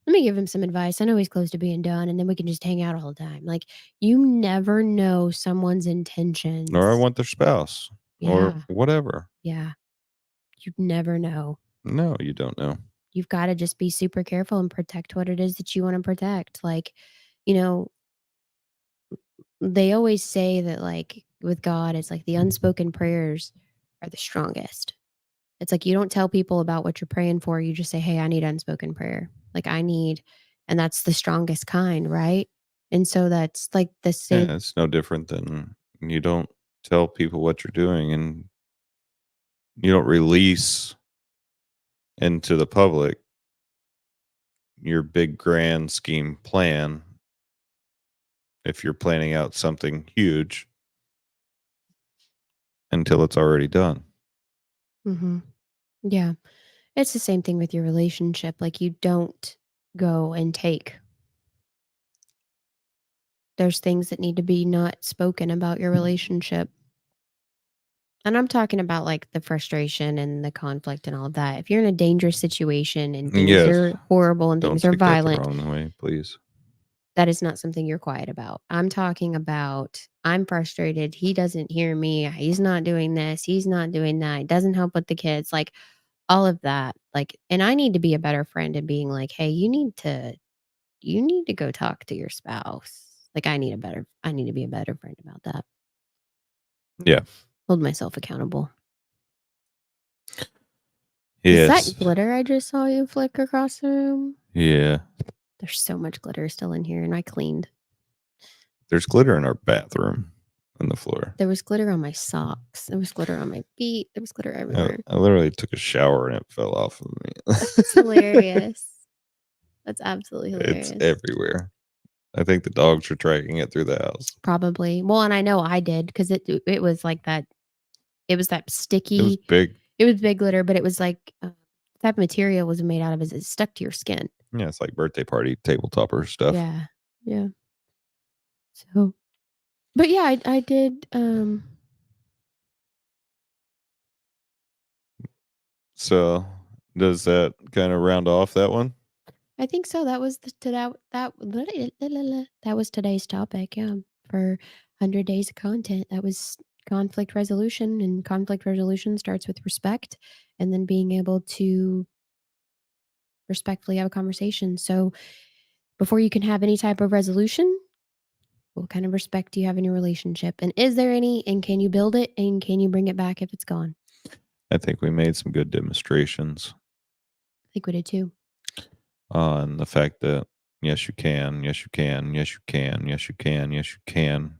give him some advice. I know he's close to being done and then we can just hang out all the time." Like, you never know someone's Or I intentions. want their spouse or Yeah. whatever. Yeah. You never know. No, you don't know. You've got to just be super careful and protect what it is that you want to protect. Like, you know, they always say that, like, with God, it's like the unspoken prayers are the strongest. It's like you don't tell people about what you're praying for. You just say, "Hey, I need unspoken prayer." Like, I need, and that's the strongest kind, right? And so that's like the same. Yeah, it's no different than you don't tell people what you're doing and you don't release into the public your big grand scheme plan if you're planning out something huge until it's already done. Mhm. Yeah. It's the same thing with your relationship. Like, you don't go and take. There's things that need to be not spoken about your relationship. And I'm talking about, like, the frustration and the conflict and all of that. If you're in a dangerous situation and things Yes. are horrible and Don't things are take that the violent, wrong way, please. that is not something you're quiet about. I'm talking about, I'm frustrated. He doesn't hear me. He's not doing this. He's not doing that. He doesn't help with the kids. Like, all of that. Like, and I need to be a better friend and being like, "Hey, you need to go talk to your spouse." Like, I need to be a better friend about that. Yeah. Hold myself accountable. Is Yes. that glitter I just saw you flick across the room? Yeah. There's so much glitter still in here and I cleaned. There's glitter in our bathroom on the floor. There was glitter on my socks. There was glitter on my feet. There was glitter everywhere. I literally took a shower and it fell off of That's me. hilarious. That's absolutely It's hilarious. everywhere. I think the dogs are tracking it through the house. Probably. Well, and I know I did because it was like that. It was that It was sticky. big. It was big glitter, but it was like, the type of material was made out of is it stuck to your skin. Yeah, it's like birthday party table topper stuff. Yeah. Yeah. So, but yeah, I did. So does that kind of round off that one? I think so. That was that was today's topic, yeah, for 100 days of content. That was conflict resolution, and conflict resolution starts with respect and then being able to respectfully have a conversation. So, before you can have any type of resolution, what kind of respect do you have in your relationship? And is there any? And can you build it? And can you bring it back if it's gone? I think we made some good demonstrations I think we did too. on the fact that yes, you can, yes, you can, yes, you can, yes, you can, yes, you can,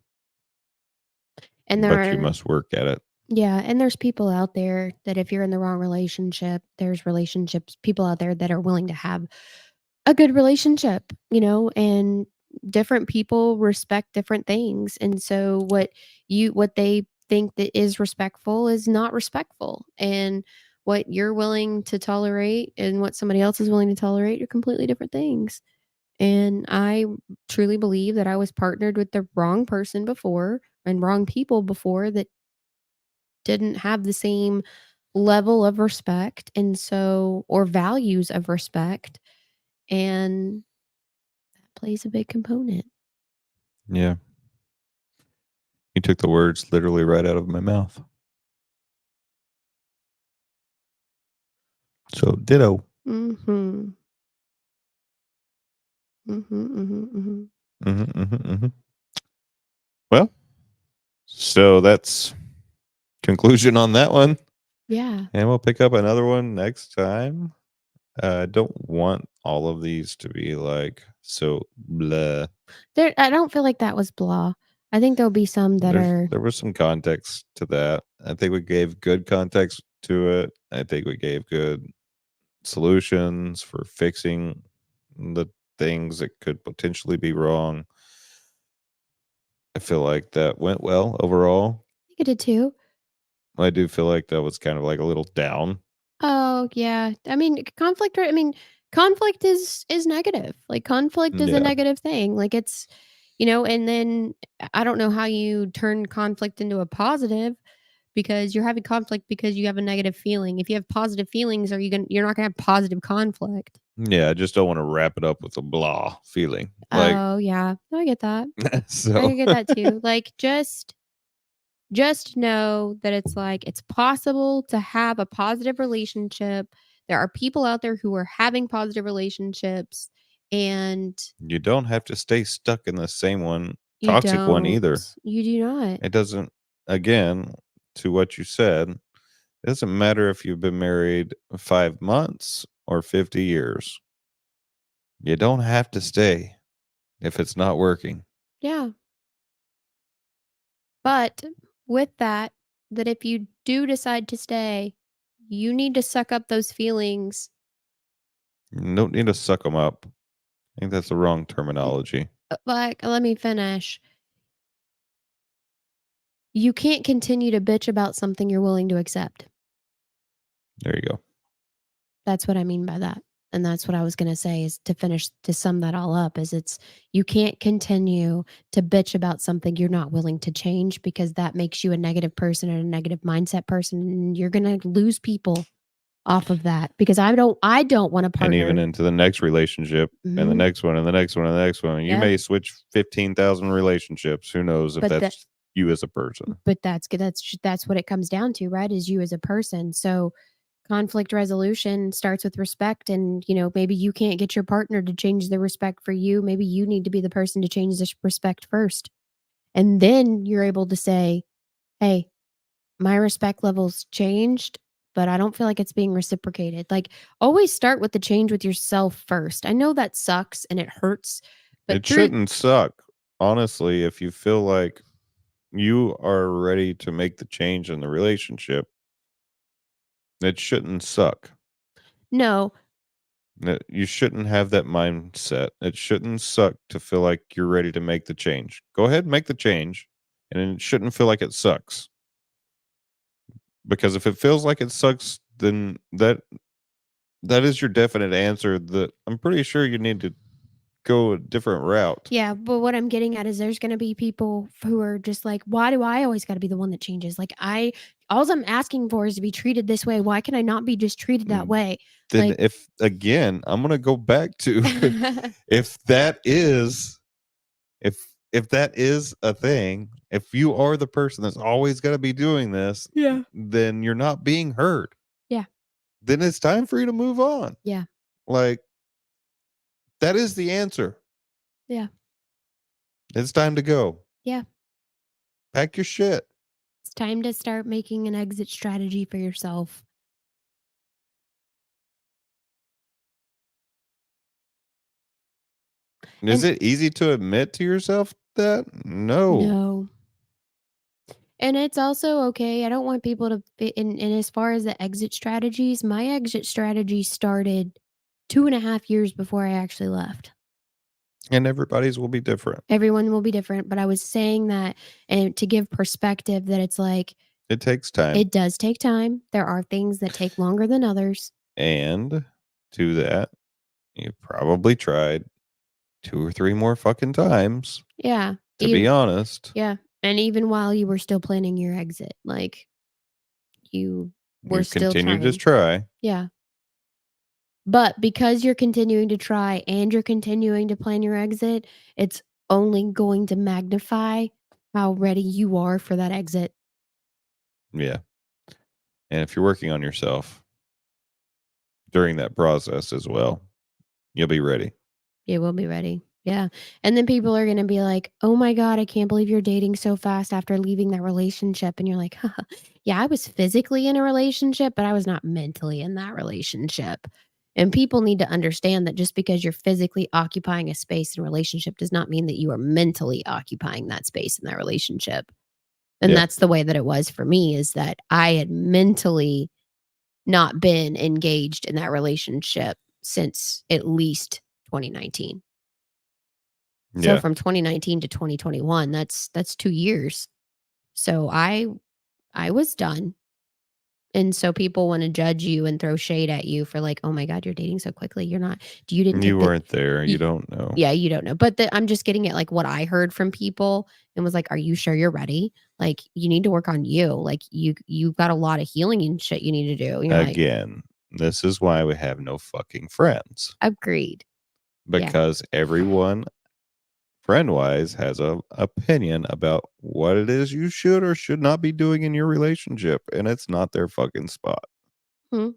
And there but you are must work at it. Yeah, and there's people out there that if you're in the wrong relationship, there's relationships people out there that are willing to have a good relationship, and different people respect different things. And so what they think that is respectful is not respectful. And what you're willing to tolerate and what somebody else is willing to tolerate are completely different things. And I truly believe that I was partnered with the wrong person before and wrong people before that didn't have the same level of respect, and so or values of respect, and that plays a big component. Yeah. You took the words literally right out of my mouth. So ditto. Mhm. Mhm, mhm, mhm. Hmm, hmm, hmm. Well, so that's conclusion on that one. Yeah. And we'll pick up another one next time. I don't want all of these to be like so blah. I don't feel like that was blah. I think there'll be some that are There was some context to that. I think we gave good context to it. I think we gave good solutions for fixing the things that could potentially be wrong. I feel like that went well overall. I think I did too. I do feel like that was kind of like a little down. Oh, yeah. I mean, conflict is negative. Like, conflict is a Yeah. negative thing. Like, and then I don't know how you turn conflict into a positive because you're having conflict because you have a negative feeling. If you have positive feelings, you're not gonna have positive conflict. Yeah. I just don't want to wrap it up with a blah feeling. Like, Oh, yeah. No, I get that. I so get that too. Like, just know that it's like it's possible to have a positive relationship. There are people out there who are having positive relationships, and you don't have to stay stuck in the same one, you toxic one don't. either. You do not. It doesn't, again, to what you said, it doesn't matter if you've been married 5 months or 50 years. You don't have to stay if it's not working. Yeah. But with that if you do decide to stay, you need to suck up those feelings. You don't need to suck them up. I think that's the wrong terminology. Like, let me finish. You can't continue to bitch about something you're willing to accept. There you go. That's what I mean by that. And that's what I was gonna say is to sum that all up is you can't continue to bitch about something you're not willing to change because that makes you a negative person and a negative mindset person, and you're gonna lose people off of that because I don't want to And even partner. into the next relationship and the Mhm. next one and the next one and the next one. You Yep. may switch 15,000 relationships. Who knows if But that that's you as a person? but that's good. That's what it comes down to, right? Is you as a person. So conflict resolution starts with respect, and maybe you can't get your partner to change the respect for you. Maybe you need to be the person to change this respect first. And then you're able to say, "Hey, my respect levels changed, but I don't feel like it's being reciprocated." Like, always start with the change with yourself first. I know that sucks and it hurts, but It shouldn't suck. Honestly, if you feel like you are ready to make the change in the relationship, it shouldn't suck. no, You shouldn't have that mindset. It shouldn't suck to feel like you're ready to make the change. Go ahead and make the change, and it shouldn't feel like it sucks. Because if it feels like it sucks, then that is your definite answer that I'm pretty sure you need to go a different route. yeah, but what I'm getting at is there's gonna be people who are just like, "Why do I always gotta be the one that changes? Like, alls I'm asking for is to be treated this way. Why can I not be just treated that Mm, way?" then Like if again, I'm gonna go back to if that is if if that is a thing, if you are the person that's always gonna be doing this, Yeah. then you're not being heard. Yeah. Then it's time for you to move on. Yeah. Like that is the answer. Yeah. It's time to go. Yeah. Pack your shit. It's time to start making an exit strategy for yourself. Is And it easy to admit to yourself that? No. no. And it's also okay. I don't want people to fit in as far as the exit strategies, my exit strategy started 2.5 years before I actually left. And everybody's will be different. Everyone will be different, but I was saying that and to give perspective that it's like It takes time. it does take time. There are things that take longer than others. And to that, you probably tried 2 or 3 more fucking times, Yeah. to be honest. Yeah. And even while you were still planning your exit, like you were You still continue to trying. try. Yeah. But because you're continuing to try and you're continuing to plan your exit, it's only going to magnify how ready you are for that exit. Yeah. And if you're working on yourself during that process as well, you'll be ready. You will be ready. Yeah. And then people are going to be like, oh my God, I can't believe you're dating so fast after leaving that relationship. And you're like, yeah, I was physically in a relationship, but I was not mentally in that relationship. And people need to understand that just because you're physically occupying a space in a relationship does not mean that you are mentally occupying that space in that relationship. And Yeah. that's the way that it was for me is that I had mentally not been engaged in that relationship since at least 2019. So Yeah. from 2019 to 2021, that's 2 years. So I was done. And so people wanna judge you and throw shade at you for like, "Oh my god, you're dating so quickly. You're not you didn't You take the." weren't there. You Y don't know. Yeah, you don't know. But I'm just getting at like what I heard from people and was like, "Are you sure you're ready? Like, you need to work on you. Like, you've got a lot of healing and shit you need to do." And you're like, Again, this is why we have no fucking friends, "Agreed." Yeah. because everyone friend wise has a opinion about what it is you should or should not be doing in your relationship, and it's not their fucking spot. Hmm.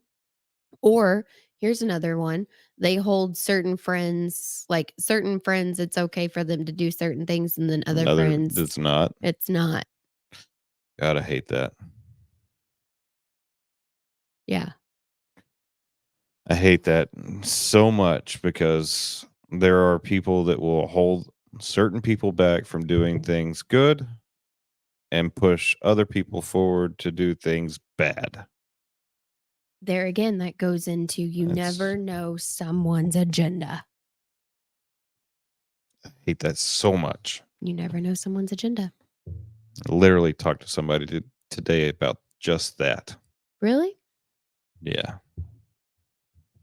Or here's another one. They hold certain friends, it's okay for them to do certain things, and then other Another friends, that's not. it's not. Gotta hate that. Yeah. I hate that so much because there are people that will hold certain people back from doing things good and push other people forward to do things bad. There again, that goes into you That's never know someone's agenda. I hate that so much. You never know someone's agenda. I literally talked to somebody today about just that. Really? Yeah.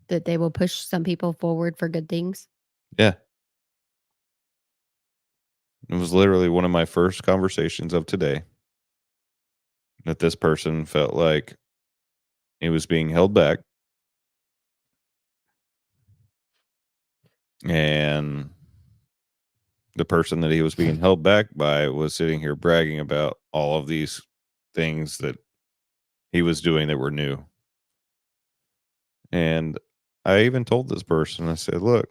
That they will push some people forward for good things? Yeah. It was literally one of my first conversations of today that this person felt like he was being held back, and the person that he was being held back by was sitting here bragging about all of these things that he was doing that were new. And I even told this person, I said, look,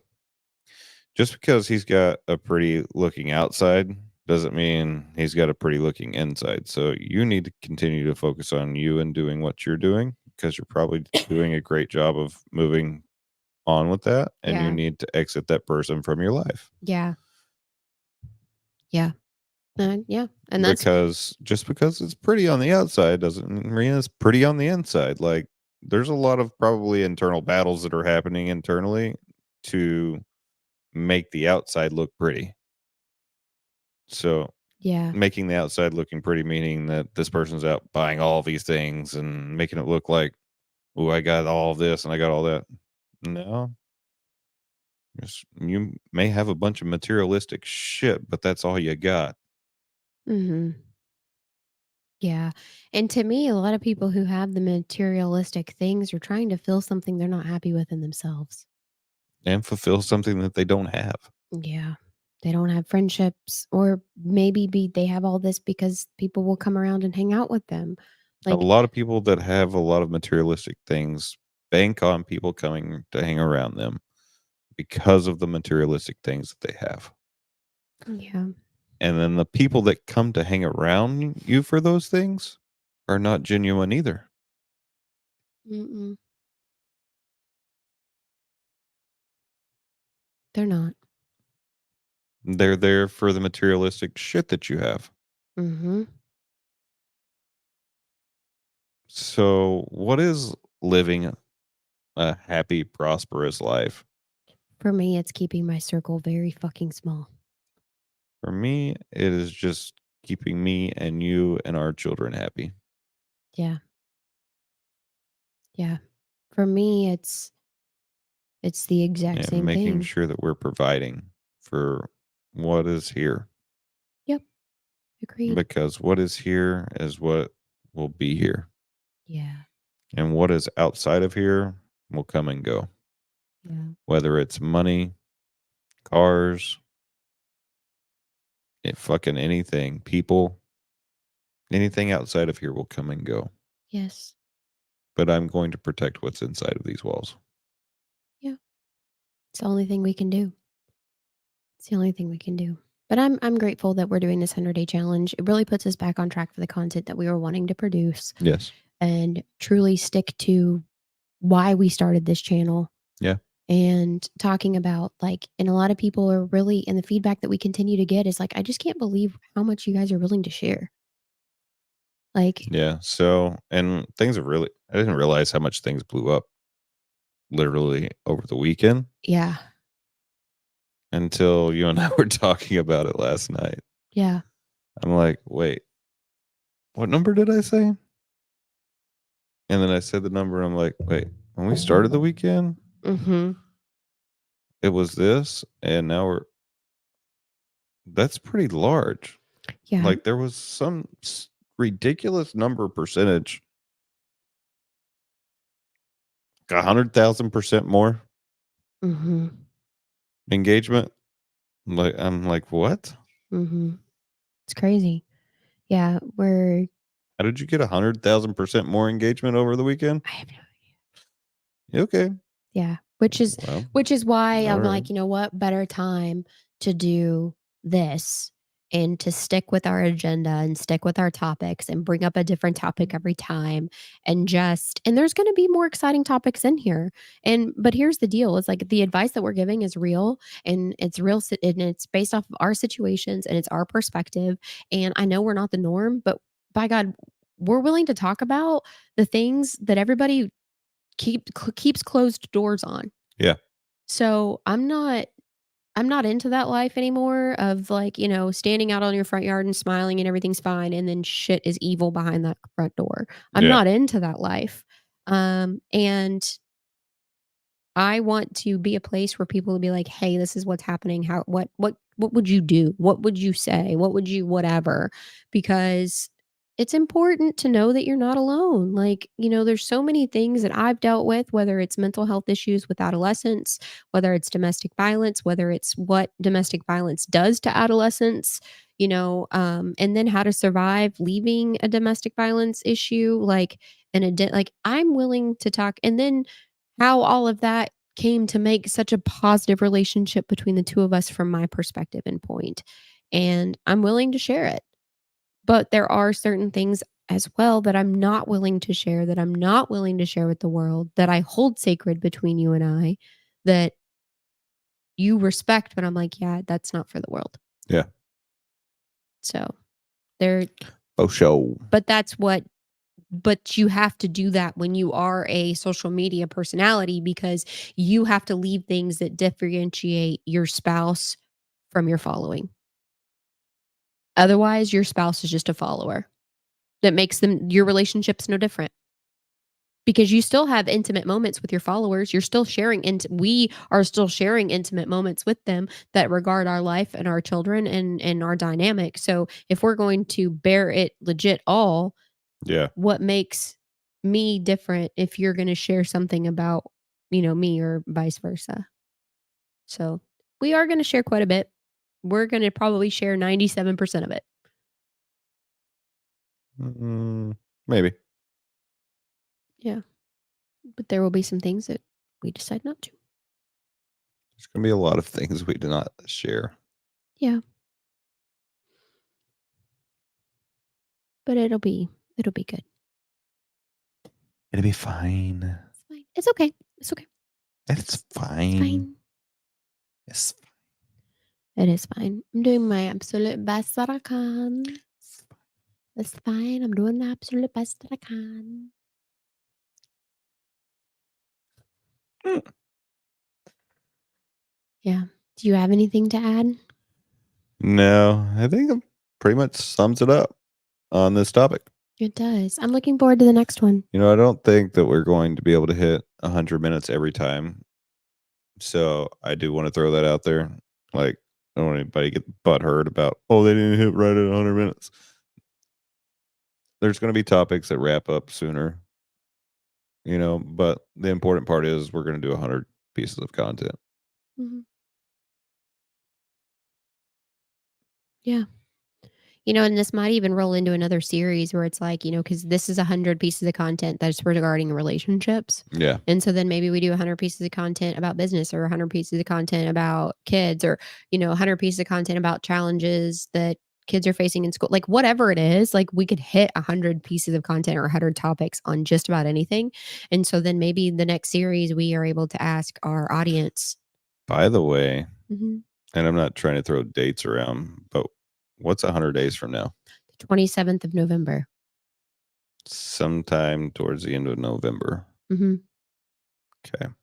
just because he's got a pretty looking outside doesn't mean he's got a pretty looking inside. So you need to continue to focus on you and doing what you're doing because you're probably doing a great job of moving on with that. And you Yeah. need to exit that person from your life Yeah. Yeah. Yeah. And that's because just because it's pretty on the outside doesn't mean it's pretty on the inside. Like there's a lot of probably internal battles that are happening internally to make the outside look pretty. So yeah. making the outside looking pretty, meaning that this person's out buying all these things and making it look like, oh, I got all this and I got all that. No, you may have a bunch of materialistic shit, but that's all you got. Mhm. Yeah. And to me, a lot of people who have the materialistic things are trying to fill something they're not happy with in themselves. and fulfill something that they don't have. Yeah. They don't have friendships, or maybe they have all this because people will come around and hang out with them. A Like, lot of people that have a lot of materialistic things bank on people coming to hang around them because of the materialistic things that they have. yeah. And then the people that come to hang around you for those things are not genuine either. Mm-mm. They're not. They're there for the materialistic shit that you have. Mhm. So, what is living a happy, prosperous life? For me, it's keeping my circle very fucking small. For me, it is just keeping me and you and our children happy. Yeah. Yeah. For me, it's the exact And same making thing. sure that we're providing for what is here, Yep. Agreed. because what is here is what will be here, Yeah. and what is outside of here will come and go, Yeah. whether it's money, cars, fucking anything, people, anything outside of here will come and go, Yes. but I'm going to protect what's inside of these walls. Yeah. It's the only thing we can do. It's the only thing we can do. But I'm grateful that we're doing this 100-day challenge. It really puts us back on track for the content that we were wanting to produce Yes. and truly stick to why we started this channel, Yeah. and talking about, like, and a lot of people are really, and the feedback that we continue to get is like, I just can't believe how much you guys are willing to share. Like, Yeah. So, and things have really, I didn't realize how much things blew up literally over the weekend yeah, until you and I were talking about it last night. yeah, I'm like, wait, what number did I say? And then I said the number. I'm like, wait, when we started the weekend, mhm, it was this. And now that's pretty large. yeah, Like there was some ridiculous number percentage, 100,000% more mhm, engagement. Like, I'm like, what? mhm. It's crazy. Yeah, we're How did you get 100,000% more engagement over the weekend? I have no Okay. Yeah, which is Well, why all I'm right. like, you know what, better time to do this and to stick with our agenda and stick with our topics and bring up a different topic every time, and there's going to be more exciting topics in here. And but here's the deal, it's like the advice that we're giving is real, and it's real, and it's based off of our situations and it's our perspective. And I know we're not the norm, but by God, we're willing to talk about the things that everybody keeps closed doors on. Yeah. So, I'm not into that life anymore of, like, standing out on your front yard and smiling and everything's fine, and then shit is evil behind that front door. I'm Yeah. not into that life. And I want to be a place where people will be like, "Hey, this is what's happening. How what would you do? What would you say? What would you whatever?" Because it's important to know that you're not alone. Like, there's so many things that I've dealt with, whether it's mental health issues with adolescents, whether it's domestic violence, whether it's what domestic violence does to adolescents, and then how to survive leaving a domestic violence issue, like like I'm willing to talk, and then how all of that came to make such a positive relationship between the two of us from my perspective and point. And I'm willing to share it. But there are certain things as well that I'm not willing to share, that I'm not willing to share with the world, that I hold sacred between you and I, that you respect, but I'm like, yeah, that's not for the world. Yeah. So there, Oh, show. but but you have to do that when you are a social media personality, because you have to leave things that differentiate your spouse from your following. Otherwise, your spouse is just a follower that makes them your relationship's no different because you still have intimate moments with your followers. You're still sharing we are still sharing intimate moments with them that regard our life and our children and our dynamic. So if we're going to bear it legit all, Yeah. what makes me different if you're going to share something about, me or vice versa? So we are going to share quite a bit. We're going to probably share 97% of it. Maybe. Yeah. But there will be some things that we decide not to. There's going to be a lot of things we do not share. Yeah. But it'll be good. It'll be fine. It's fine. It's okay. It's okay. It's It's fine. fine. It's It is fine. I'm doing my absolute best that I can. It's fine. I'm doing the absolute best that I can. fine. Yeah. Do you have anything to add? No, I think it pretty much sums it up on this topic. It does. I'm looking forward to the next one. I don't think that we're going to be able to hit 100 minutes every time. So I do want to throw that out there. Like, I don't want anybody to get butthurt about, oh, they didn't hit right at 100 minutes. There's going to be topics that wrap up sooner, but the important part is we're going to do 100 pieces of content. Mhm. Yeah. And this might even roll into another series where it's like, because this is 100 pieces of content that's regarding relationships. Yeah. And so then maybe we do 100 pieces of content about business or 100 pieces of content about kids or, 100 pieces of content about challenges that kids are facing in school. Like whatever it is, like we could hit 100 pieces of content or 100 topics on just about anything. And so then maybe the next series we are able to ask our audience. By the way, Mhm. and I'm not trying to throw dates around, but what's 100 days from now? 27th of November. Sometime towards the end of November. Hmm. Okay.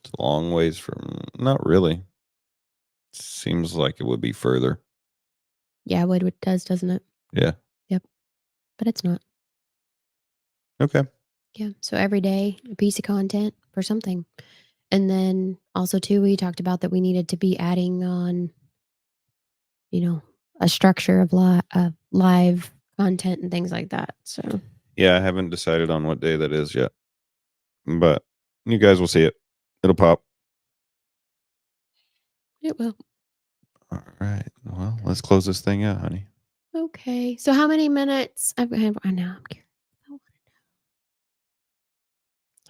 It's a long ways from, not really. Seems like it would be further. Yeah, it does, doesn't it? Yeah. Yep. But it's not. Okay. Yeah. So every day, a piece of content for something. And then also, too, we talked about that we needed to be adding on, a structure of live content and things like that. So Yeah, I haven't decided on what day that is yet, but you guys will see it. It'll pop. it will. All right. Well, let's close this thing out, honey. Okay. So how many minutes? I know. I'm curious.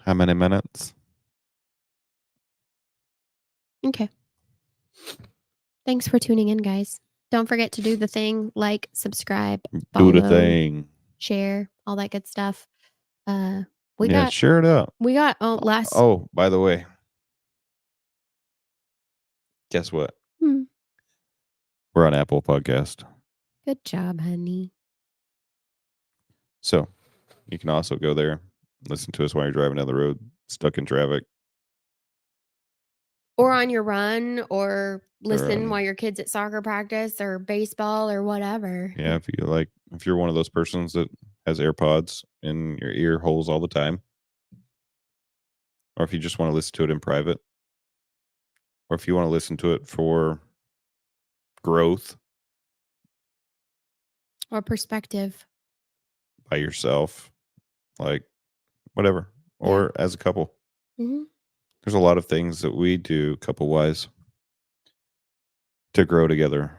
How many minutes? Okay. Thanks for tuning in, guys. Don't forget to do the thing, like, subscribe, Do the follow, thing. share, all that good stuff. Uh, we Yeah, got share it out. last. Oh, by the way, guess what? Hmm, We're on Apple Podcast. good job, honey. So you can also go there, listen to us while you're driving down the road, stuck in traffic. Or on your run, or listen on- while your kid's at soccer practice or baseball or whatever. Yeah, if you're one of those persons that has AirPods in your ear holes all the time, or if you just want to listen to it in private, or if you want to listen to it for growth Or perspective. by yourself, like whatever, or as a couple. Hmm. There's a lot of things that we do couple wise to grow together.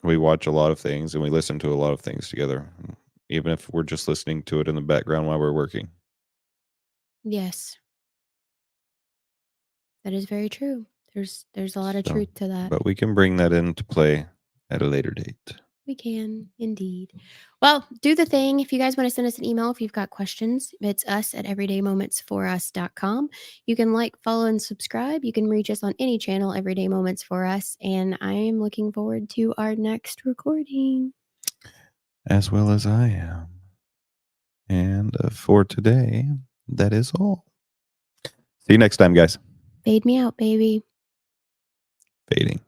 We watch a lot of things and we listen to a lot of things together, even if we're just listening to it in the background while we're working. Yes, that is very true. There's a lot of So, truth to that. but we can bring that into play at a later date. We can indeed. Well, do the thing. If you guys want to send us an email if you've got questions, it's us at everydaymomentsforus.com. You can like, follow, and subscribe. You can reach us on any channel, Everyday Moments for Us. And I am looking forward to our next recording. As well as I am. And for today, that is all. See you next time, guys. Fade me out, baby. Fading.